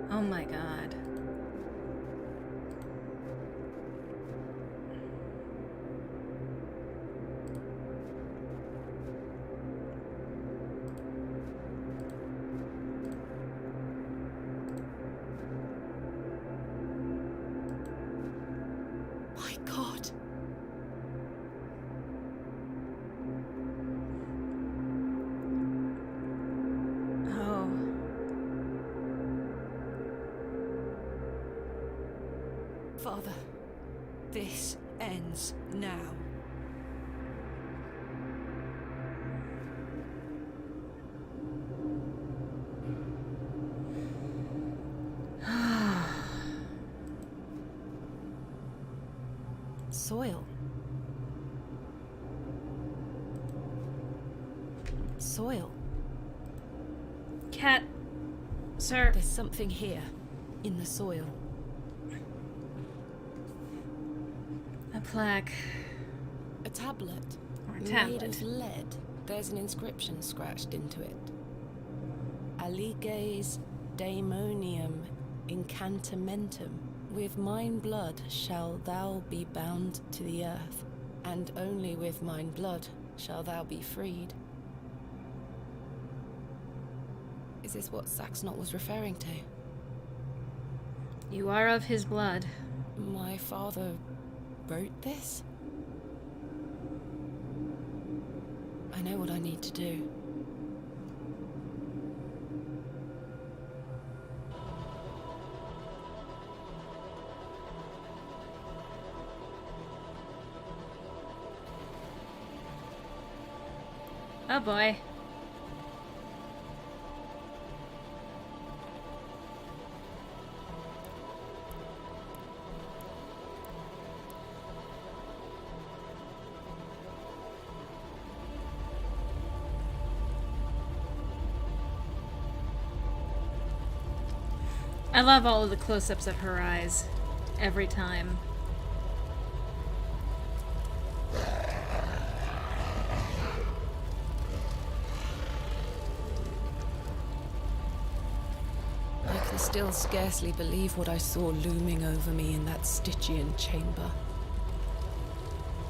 Oh my god. my God. Oh. Father, this ends now. Soil. Soil. Cat, sir. There's something here, in the soil. A plaque. A tablet. Or a Made tablet. of lead. There's an inscription scratched into it. Aliges daemonium incantamentum. With mine blood shall thou be bound to the earth, and only with mine blood shall thou be freed. Is this what Saxnot was referring to? You are of his blood. My father wrote this? I know what I need to do. Oh boy. I love all of the close-ups of her eyes. Every time. I can still scarcely believe what I saw looming over me in that Stygian chamber.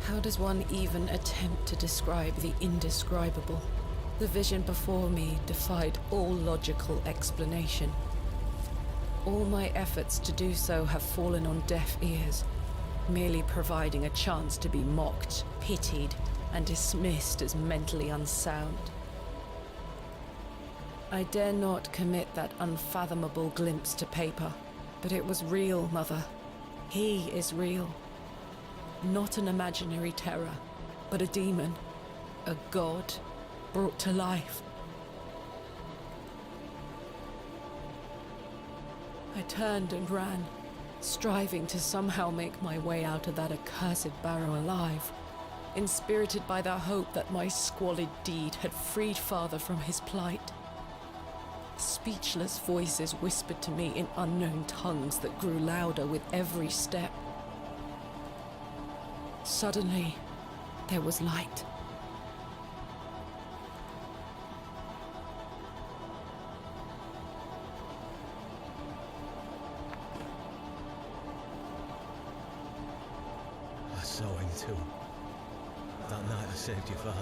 How does one even attempt to describe the indescribable? The vision before me defied all logical explanation. All my efforts to do so have fallen on deaf ears, merely providing a chance to be mocked, pitied, and dismissed as mentally unsound. I dare not commit that unfathomable glimpse to paper, but it was real, Mother. He is real. Not an imaginary terror, but a demon, a god, brought to life. I turned and ran, striving to somehow make my way out of that accursed Barrow alive, inspirited by the hope that my squalid deed had freed Father from his plight. Speechless voices whispered to me in unknown tongues that grew louder with every step. Suddenly, there was light. I saw him too. That night I saved your father.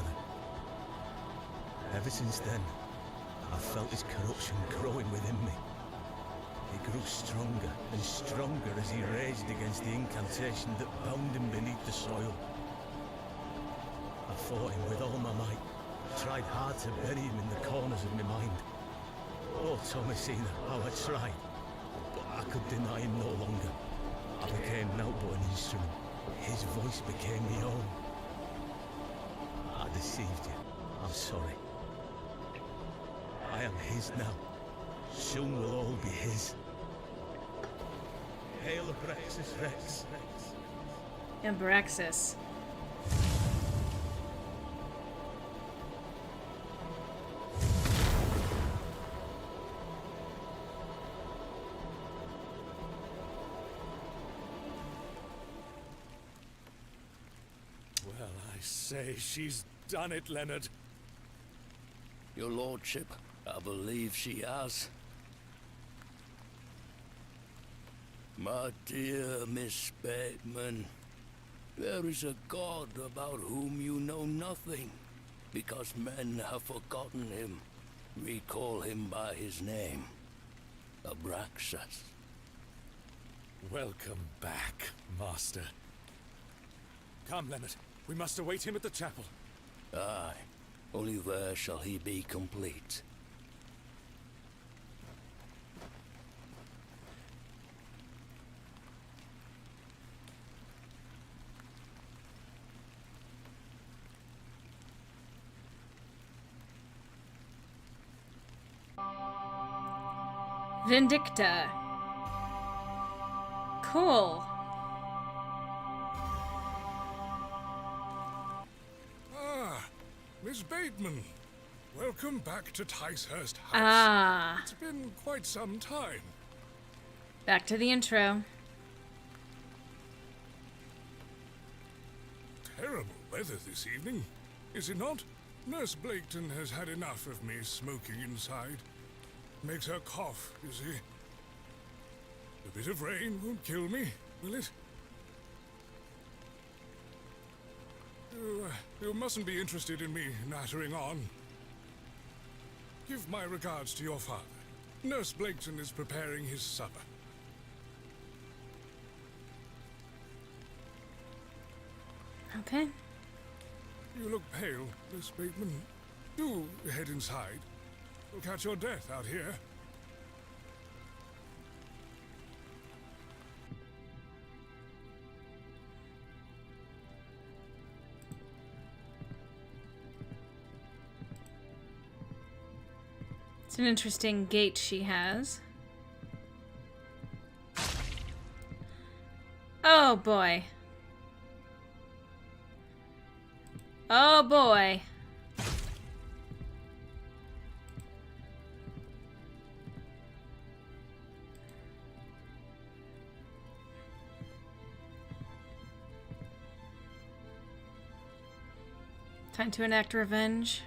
Ever since then, I felt his corruption growing within me. He grew stronger and stronger as he raged against the incantation that bound him beneath the soil. I fought him with all my might, tried hard to bury him in the corners of my mind. Oh, Thomasina, how I tried, but I could deny him no longer. I became naught but an instrument. His voice became my own. I deceived you. I'm sorry. I am his now. Soon we'll all be his. Hail Abraxas Rex. Abraxas. Well, I say, she's done it, Leonard. Your lordship, I believe she has. My dear Miss Bateman, there is a god about whom you know nothing, because men have forgotten him. Recall him by his name, Abraxas. Welcome back, Master. Come, Leonard. We must await him at the chapel. Aye, only there shall he be complete. Vindicta. Cool. Ah, Miss Bateman. Welcome back to Ticehurst House. Ah. It's been quite some time. Back to the intro. Terrible weather this evening, is it not? Nurse Blaketon has had enough of me smoking inside. Makes her cough, you see. A bit of rain won't kill me, will it? You mustn't be interested in me nattering on. Give my regards to your father. Nurse Blaketon is preparing his supper. Okay. You look pale, Miss Bateman. Do head inside. You'll catch your death out here. It's an interesting gait she has. Oh boy. Oh boy. Time to enact revenge.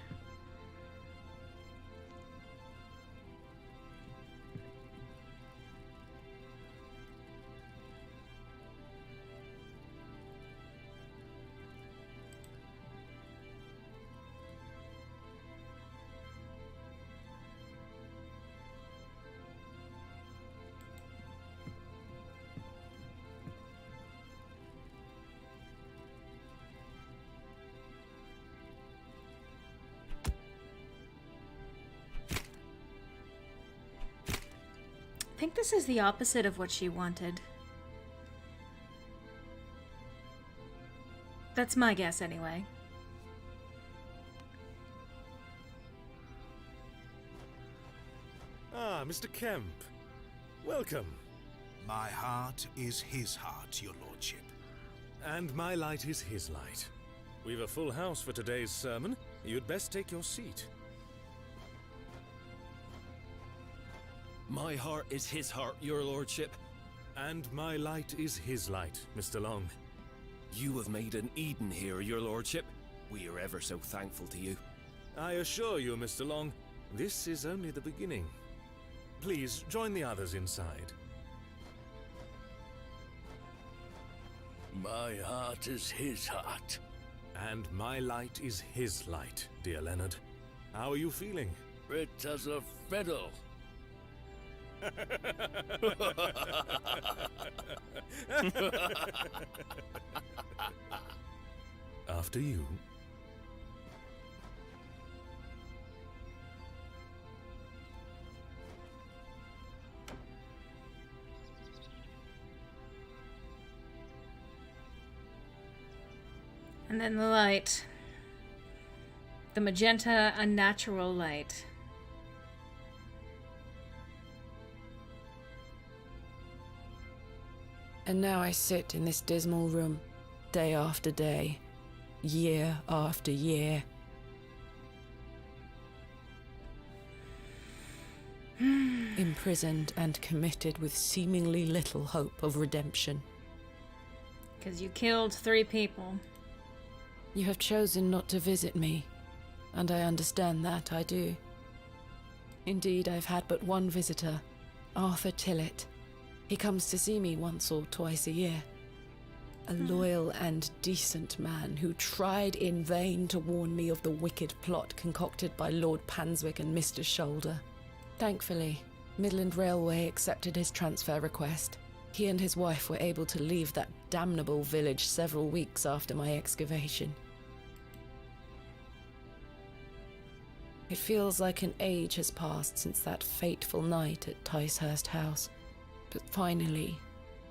I think this is the opposite of what she wanted. That's my guess, anyway. Ah, Mr. Kemp. Welcome. My heart is his heart, your lordship. And my light is his light. We've a full house for today's sermon. You'd best take your seat. My heart is his heart, your lordship. And my light is his light, Mr. Long. You have made an Eden here, your lordship. We are ever so thankful to you. I assure you, Mr. Long, this is only the beginning. Please, join the others inside. My heart is his heart. And my light is his light, dear Leonard. How are you feeling? Fit as a fiddle. After you. And then the light. The magenta, unnatural light. And now I sit in this dismal room, day after day, year after year. Imprisoned and committed with seemingly little hope of redemption. Because you killed 3 people. You have chosen not to visit me, and I understand that, I do. Indeed, I've had but one visitor, Arthur Tillett. He comes to see me once or twice a year. A loyal and decent man who tried in vain to warn me of the wicked plot concocted by Lord Panswick and Mr. Shoulder. Thankfully, Midland Railway accepted his transfer request. He and his wife were able to leave that damnable village several weeks after my excavation. It feels like an age has passed since that fateful night at Ticehurst House. But finally,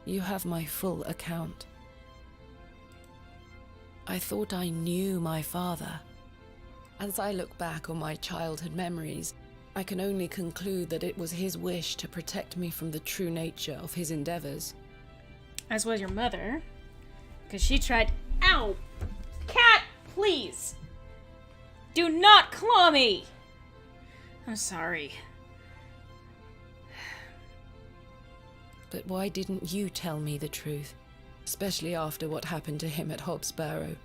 you have my full account. I thought I knew my father. As I look back on my childhood memories, I can only conclude that it was his wish to protect me from the true nature of his endeavors. As was your mother. Because she tried... Ow! Cat, please! Do not claw me! I'm sorry. But why didn't you tell me the truth? Especially after what happened to him at Hobbs Barrow.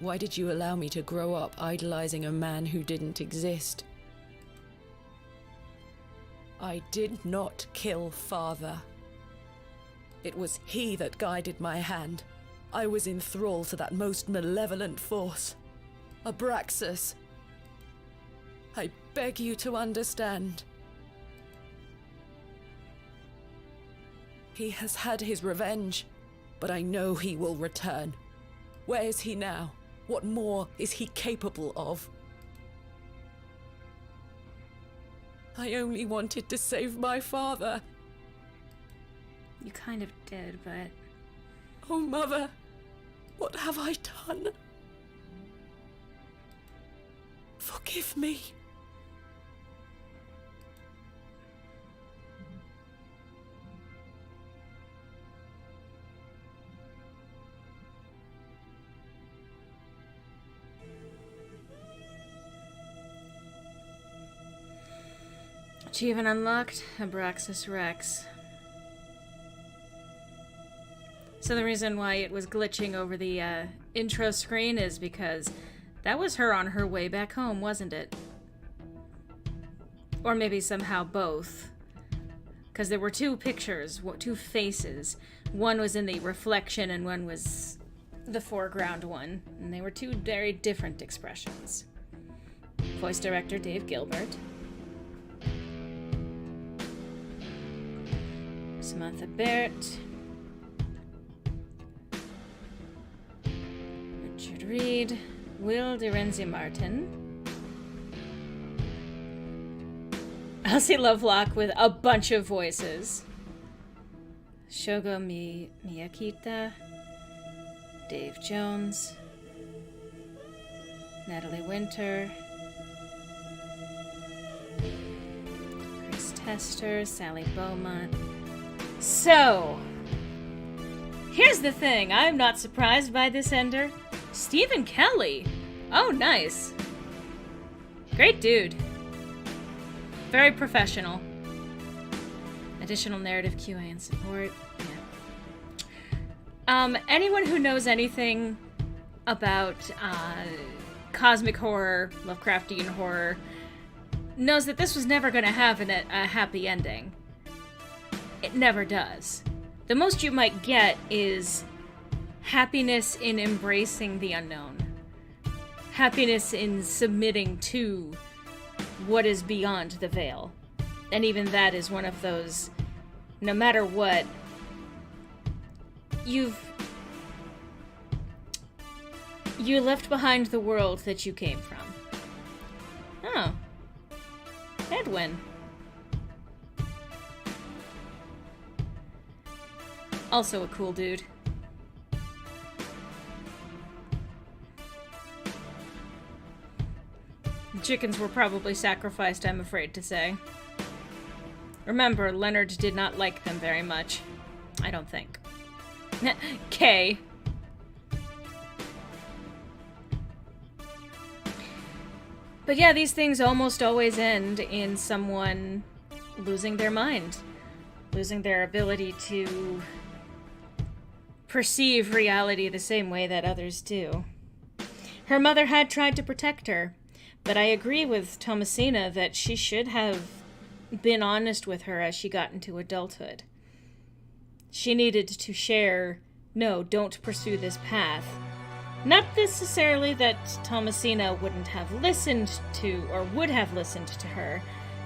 Why did you allow me to grow up idolizing a man who didn't exist? I did not kill father. It was he that guided my hand. I was in thrall to that most malevolent force. Abraxas. I beg you to understand. He has had his revenge, but I know he will return. Where is he now? What more is he capable of? I only wanted to save my father. You kind of did, but... Oh, Mother, what have I done? Forgive me. Achievement unlocked, Abraxas Rex. So the reason why it was glitching over the intro screen is because That was her on her way back home, wasn't it? Or maybe somehow both. Because there were two pictures, two faces. One was in the reflection and one was the foreground one. And they were two very different expressions. Voice director Dave Gilbert. Samantha Barrett. Richard Reed. Will DeRenzi Martin. Elsie Lovelock with a bunch of voices. Shogo Miyakita. Dave Jones. Natalie Winter. Chris Tester. Sally Beaumont. So, here's the thing. I'm not surprised by this ender. Stephen Kelly. Oh, nice. Great dude. Very professional. Additional narrative QA and support. Yeah. Anyone who knows anything about cosmic horror, Lovecraftian horror, knows that this was never going to have a happy ending. It never does. The most you might get is happiness in embracing the unknown. Happiness in submitting to what is beyond the veil. And even that is one of those, no matter what, you left behind the world that you came from. Oh. Edwin. Also a cool dude. The chickens were probably sacrificed, I'm afraid to say. Remember, Leonard did not like them very much. I don't think. Kay. But yeah, these things almost always end in someone losing their mind. Losing their ability to perceive reality the same way that others do. Her mother had tried to protect her, but I agree with Thomasina that she should have been honest with her as she got into adulthood. She needed to share, no, don't pursue this path. Not necessarily that Thomasina wouldn't have listened to, or would have listened to her.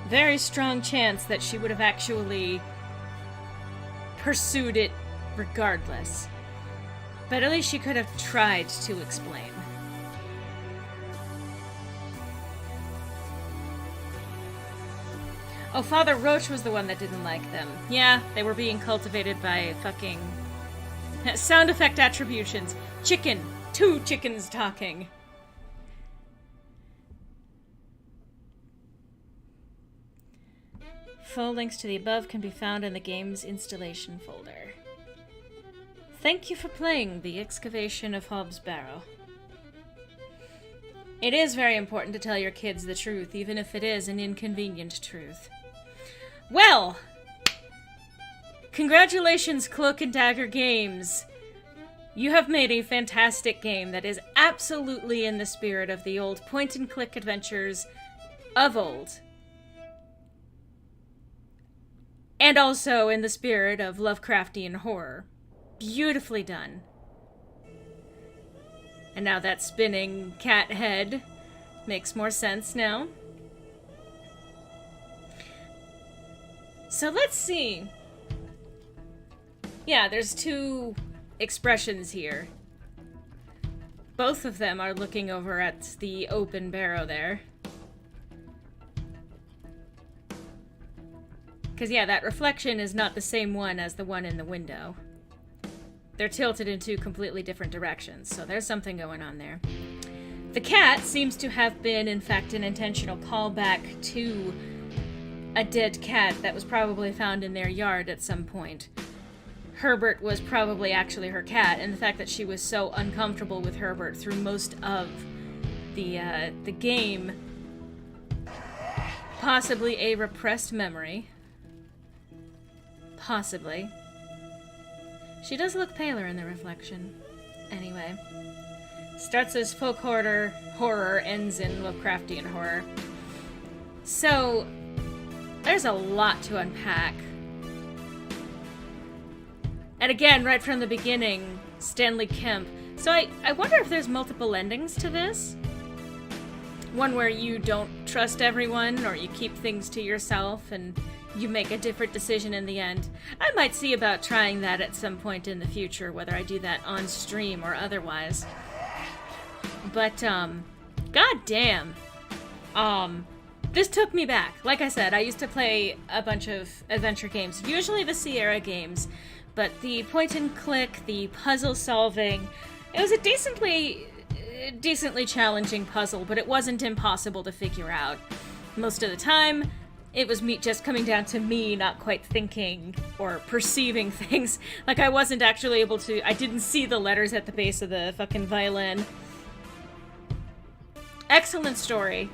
Very strong chance that she would have actually pursued it regardless. But at least she could have tried to explain. Oh, Father Roach was the one that didn't like them. Yeah, they were being cultivated by fucking sound effect attributions. Chicken. 2 chickens talking. Full links to the above can be found in the game's installation folder. Thank you for playing the Excavation of Hob's Barrow. It is very important to tell your kids the truth, even if it is an inconvenient truth. Well! Congratulations, Cloak and Dagger Games! You have made a fantastic game that is absolutely in the spirit of the old point-and-click adventures of old. And also in the spirit of Lovecraftian horror. Beautifully done. And now that spinning cat head makes more sense now. So let's see. Yeah, there's 2 expressions here. Both of them are looking over at the open barrow there. Because, yeah, that reflection is not the same one as the one in the window. They're tilted in 2 completely different directions, so there's something going on there. The cat seems to have been, in fact, an intentional callback to a dead cat that was probably found in their yard at some point. Herbert was probably actually her cat, and the fact that she was so uncomfortable with Herbert through most of the game, possibly a repressed memory. Possibly. She does look paler in the reflection. Anyway. Starts as folk horror, ends in Lovecraftian horror. So, there's a lot to unpack. And again, right from the beginning, Stanley Kemp. So I wonder if there's multiple endings to this? One where you don't trust everyone, or you keep things to yourself, and you make a different decision in the end. I might see about trying that at some point in the future, whether I do that on stream or otherwise. But, god damn. This took me back. Like I said, I used to play a bunch of adventure games, usually the Sierra games, but the point and click, the puzzle solving, it was a decently challenging puzzle, but it wasn't impossible to figure out. Most of the time, it was me just coming down to me not quite thinking or perceiving things. Like I wasn't actually able to, I didn't see the letters at the base of the fucking violin. Excellent story.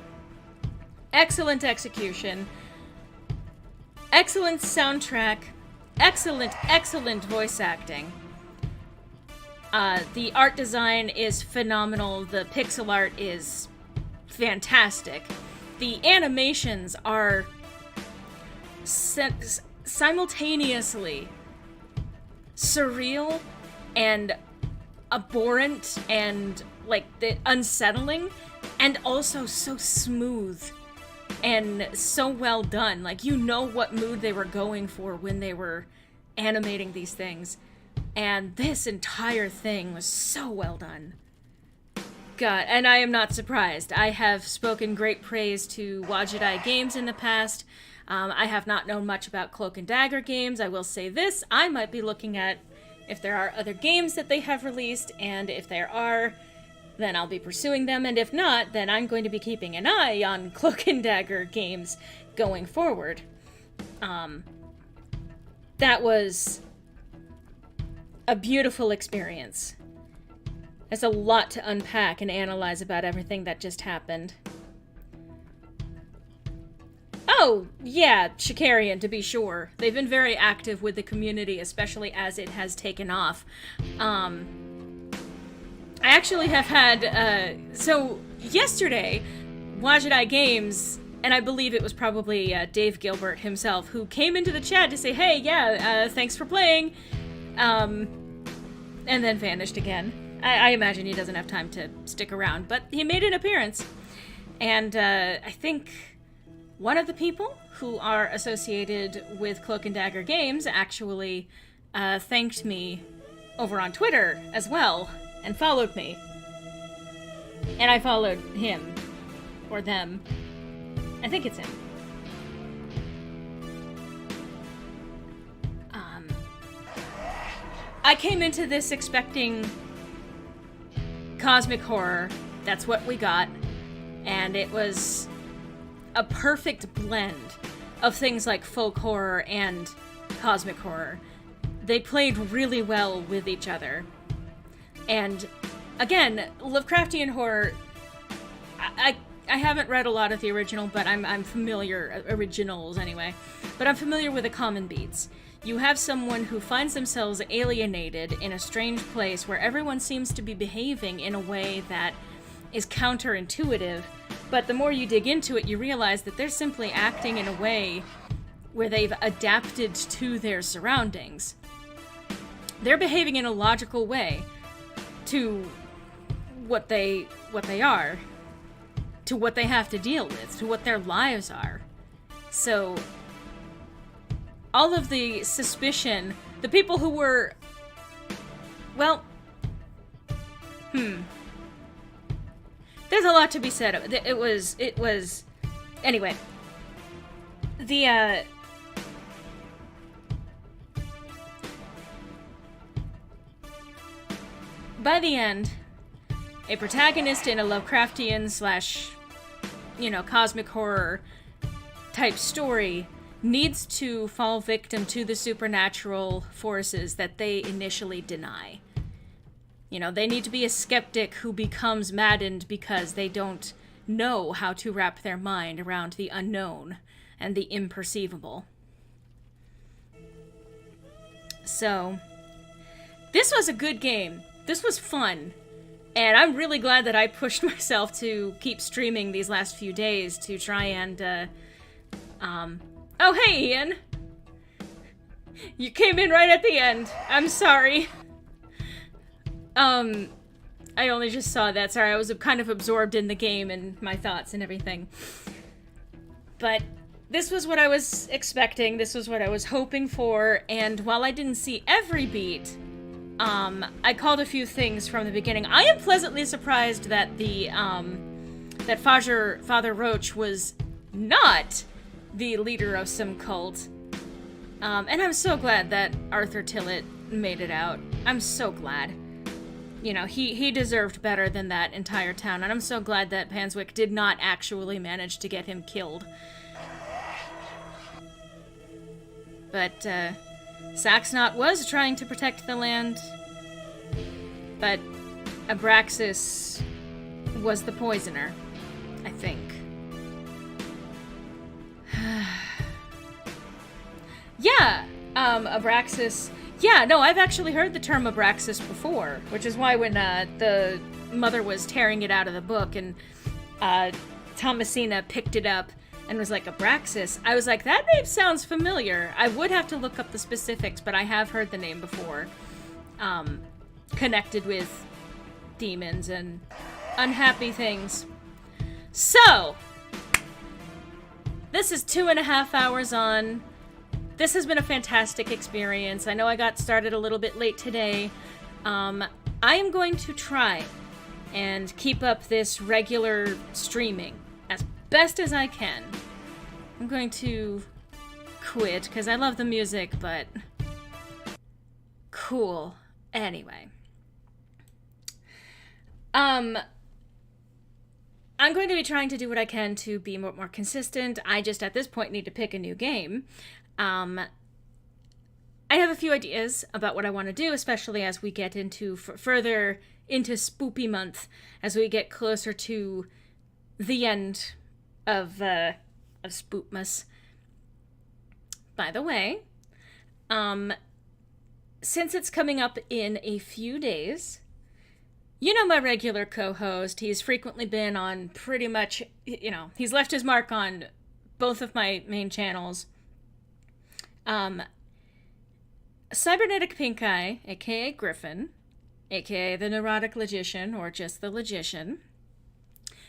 Excellent execution. Excellent soundtrack. Excellent voice acting. The art design is phenomenal. The pixel art is fantastic. The animations are simultaneously surreal and abhorrent and like unsettling, and also so smooth and so well done. Like, you know what mood they were going for when they were animating these things. And this entire thing was so well done. God, and I am not surprised. I have spoken great praise to Wajidai Games in the past. I have not known much about Cloak and Dagger games. I will say this, I might be looking at if there are other games that they have released, and if there are, then I'll be pursuing them, and if not, then I'm going to be keeping an eye on Cloak and Dagger games going forward. That was a beautiful experience. There's a lot to unpack and analyze about everything that just happened. Oh, yeah, Shikarian, to be sure. They've been very active with the community, especially as it has taken off. I actually have had, so yesterday, Wajidai Games, and I believe it was probably Dave Gilbert himself, who came into the chat to say, hey, yeah, thanks for playing, and then vanished again. I imagine he doesn't have time to stick around, but he made an appearance. And I think one of the people who are associated with Cloak and Dagger Games actually thanked me over on Twitter as well, and followed me. And I followed him. Or them. I think it's him. I came into this expecting cosmic horror. That's what we got. And it was a perfect blend of things like folk horror and cosmic horror. They played really well with each other. And again, Lovecraftian horror, I haven't read a lot of the original, but I'm familiar, originals anyway, but I'm familiar with the common beats. You have someone who finds themselves alienated in a strange place where everyone seems to be behaving in a way that is counterintuitive, but the more you dig into it, you realize that they're simply acting in a way where they've adapted to their surroundings. They're behaving in a logical way to what they are, to what they have to deal with, to what their lives are. So all of the suspicion, the people who were, well, there's a lot to be said. It was, anyway, by the end, a protagonist in a Lovecraftian / cosmic horror type story needs to fall victim to the supernatural forces that they initially deny. They need to be a skeptic who becomes maddened because they don't know how to wrap their mind around the unknown and the imperceivable. So, this was a good game. This was fun. And I'm really glad that I pushed myself to keep streaming these last few days to try and, Oh, hey, Ian! You came in right at the end. I'm sorry. I only just saw that. Sorry, I was kind of absorbed in the game and my thoughts and everything. But this was what I was expecting. This was what I was hoping for. And while I didn't see every beat, I called a few things from the beginning. I am pleasantly surprised that that Father Roach was not the leader of some cult. And I'm so glad that Arthur Tillett made it out. I'm so glad. You know, he deserved better than that entire town, and I'm so glad that Panswick did not actually manage to get him killed. But, Saxnot was trying to protect the land, but Abraxas was the poisoner, I think. Yeah, Abraxas... Yeah, no, I've actually heard the term Abraxas before, which is why when the mother was tearing it out of the book and Thomasina picked it up and was like, Abraxas, I was like, that name sounds familiar. I would have to look up the specifics, but I have heard the name before, connected with demons and unhappy things. So, this is 2.5 hours on. This has been a fantastic experience. I know I got started a little bit late today. I am going to try and keep up this regular streaming as best as I can. I'm going to quit because I love the music, but cool. Anyway. I'm going to be trying to do what I can to be more consistent. I just, at this point, need to pick a new game. I have a few ideas about what I want to do, especially as we get into further into Spoopy Month, as we get closer to the end of Spoopmas. By the way, since it's coming up in a few days, you know my regular co-host, he's frequently been on pretty much, he's left his mark on both of my main channels. Cybernetic Pink Eye, aka Griffin, aka the Neurotic Logician, or just the Logician.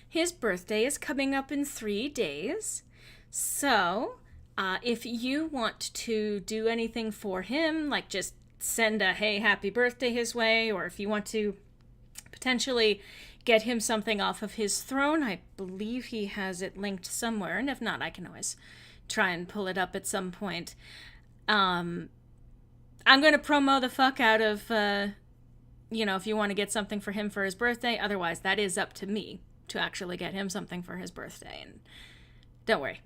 His birthday is coming up in 3 days. So, if you want to do anything for him, like just send a hey, happy birthday his way, or if you want to potentially get him something off of his throne, I believe he has it linked somewhere, and if not, I can always try and pull it up at some point. I'm going to promo the fuck out of, if you want to get something for him for his birthday. Otherwise, that is up to me to actually get him something for his birthday. And don't worry.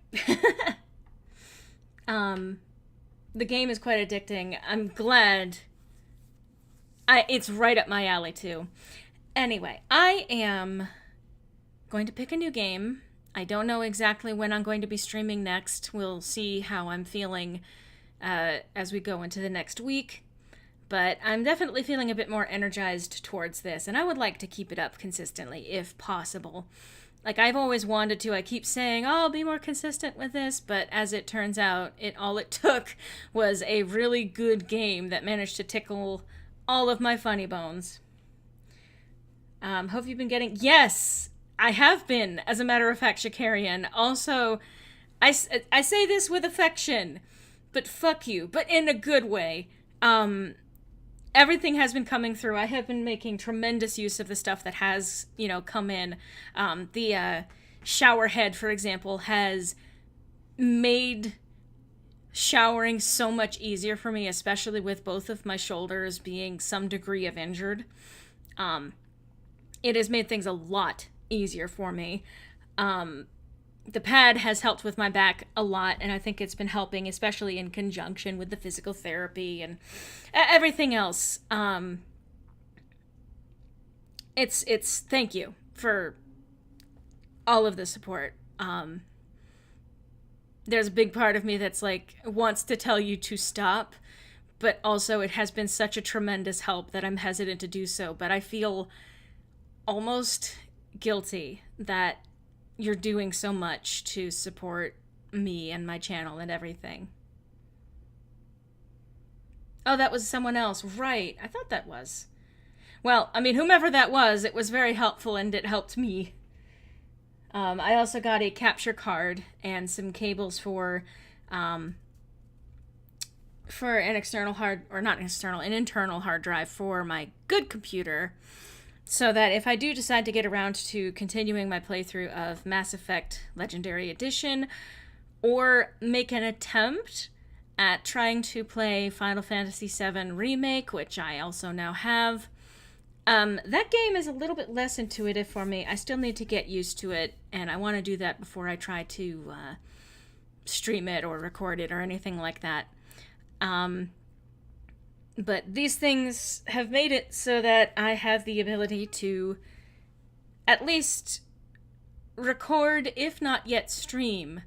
The game is quite addicting. I'm glad it's right up my alley, too. Anyway, I am going to pick a new game. I don't know exactly when I'm going to be streaming next. We'll see how I'm feeling as we go into the next week. But I'm definitely feeling a bit more energized towards this, and I would like to keep it up consistently, if possible. Like, I've always wanted to. I keep saying, oh, I'll be more consistent with this, but as it turns out, all it took was a really good game that managed to tickle all of my funny bones. Hope you've been getting... Yes! I have been, as a matter of fact, Shakarian. Also, I say this with affection, but fuck you, but in a good way. Everything has been coming through. I have been making tremendous use of the stuff that has, come in. The shower head, for example, has made showering so much easier for me, especially with both of my shoulders being some degree of injured. It has made things a lot easier for me. The pad has helped with my back a lot, and I think it's been helping, especially in conjunction with the physical therapy and everything else. It's thank you for all of the support. There's a big part of me that's like wants to tell you to stop, but also it has been such a tremendous help that I'm hesitant to do so. But I feel almost guilty that you're doing so much to support me and my channel and everything. Oh, that was someone else. Right. I thought that was. Well, I mean, whomever that was, it was very helpful and it helped me. I also got a capture card and some cables for an external hard, or not external, an internal hard drive for my good computer, so that if I do decide to get around to continuing my playthrough of Mass Effect Legendary Edition, or make an attempt at trying to play Final Fantasy VII Remake, which I also now have, that game is a little bit less intuitive for me. I still need to get used to it, and I want to do that before I try to stream it or record it or anything like that. But these things have made it so that I have the ability to at least record, if not yet stream.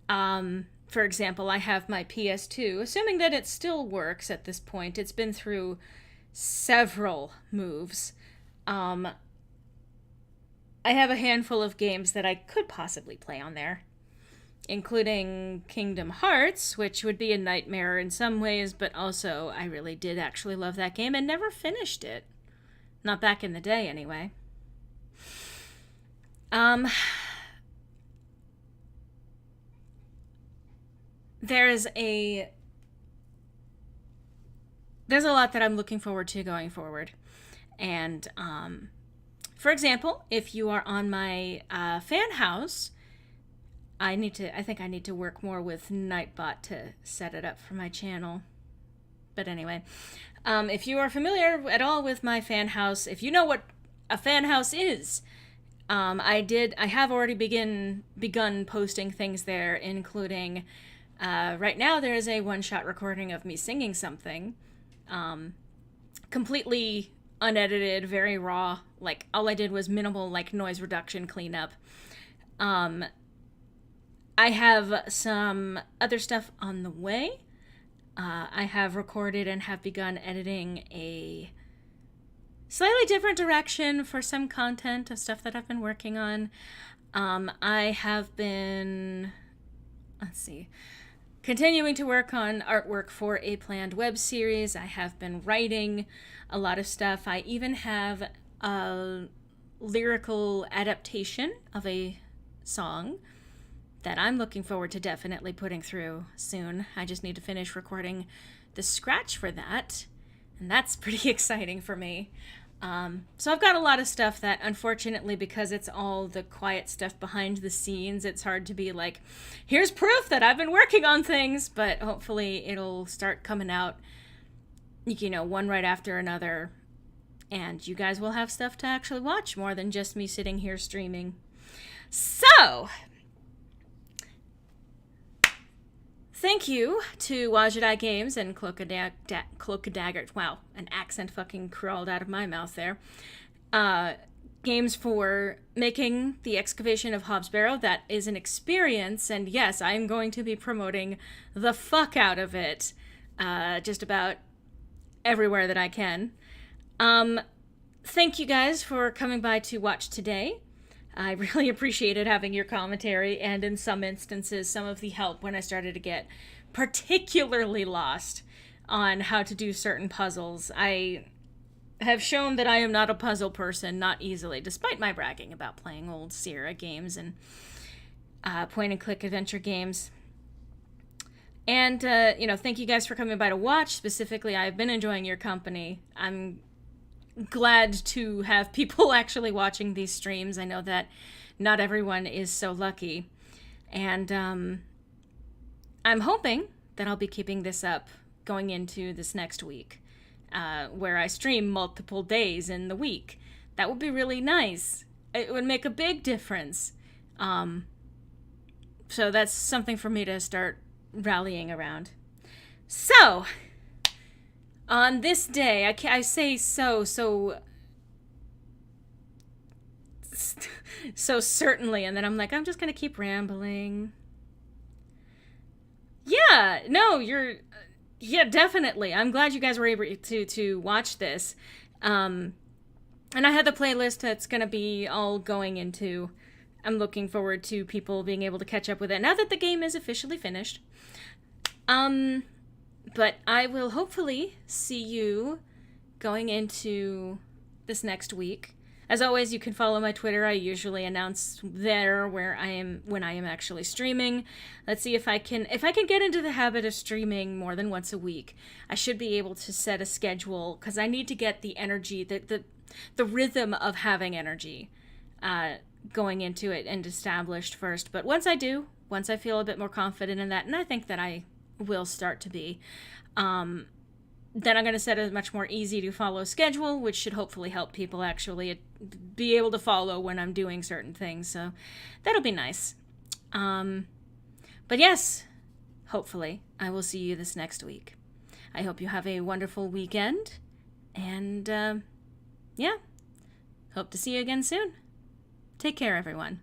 For example, I have my PS2, assuming that it still works at this point. It's been through several moves. I have a handful of games that I could possibly play on there, including Kingdom Hearts, which would be a nightmare in some ways, but also I really did actually love that game and never finished it. Not back in the day, anyway. There's a lot that I'm looking forward to going forward. And, for example, if you are on my fan house, I think I need to work more with Nightbot to set it up for my channel. But anyway, if you are familiar at all with my fan house, if you know what a fan house is, I have already begun posting things there, including, right now there is a one-shot recording of me singing something, completely unedited, very raw, like all I did was minimal like noise reduction cleanup. I have some other stuff on the way. I have recorded and have begun editing a slightly different direction for some content of stuff that I've been working on. I have been, continuing to work on artwork for a planned web series. I have been writing a lot of stuff. I even have a lyrical adaptation of a song that I'm looking forward to definitely putting through soon. I just need to finish recording the scratch for that, and that's pretty exciting for me. So I've got a lot of stuff that, unfortunately, because it's all the quiet stuff behind the scenes, it's hard to be like, here's proof that I've been working on things, but hopefully it'll start coming out, one right after another, and you guys will have stuff to actually watch more than just me sitting here streaming. So, thank you to Wajidai Games and Cloak of Dagger. Wow, an accent fucking crawled out of my mouth there. Games for making the Excavation of Hob's Barrow. That is an experience, and yes, I am going to be promoting the fuck out of it just about everywhere that I can. Thank you guys for coming by to watch today. I really appreciated having your commentary and, in some instances, some of the help when I started to get particularly lost on how to do certain puzzles. I have shown that I am not a puzzle person, not easily, despite my bragging about playing old Sierra games and point-and-click adventure games. And, thank you guys for coming by to watch. Specifically, I've been enjoying your company. I'm glad to have people actually watching these streams. I know that not everyone is so lucky. And I'm hoping that I'll be keeping this up going into this next week, where I stream multiple days in the week. That would be really nice. It would make a big difference. So that's something for me to start rallying around. So, on this day, I say so certainly, and then I'm like, I'm just gonna keep rambling. Yeah, no, yeah, definitely. I'm glad you guys were able to watch this. And I have the playlist that's going to be all going into. I'm looking forward to people being able to catch up with it now that the game is officially finished. But I will hopefully see you going into this next week. As always, you can follow my Twitter. I usually announce there where I am when I am actually streaming. Let's see if I can get into the habit of streaming more than once a week. I should be able to set a schedule because I need to get the energy, the rhythm of having energy going into it and established first. But once I do, once I feel a bit more confident in that, and I think that I will start to be, then I'm going to set a much more easy to follow schedule, which should hopefully help people actually be able to follow when I'm doing certain things. So that'll be nice. But yes, hopefully I will see you this next week. I hope you have a wonderful weekend. And yeah, hope to see you again soon. Take care, everyone.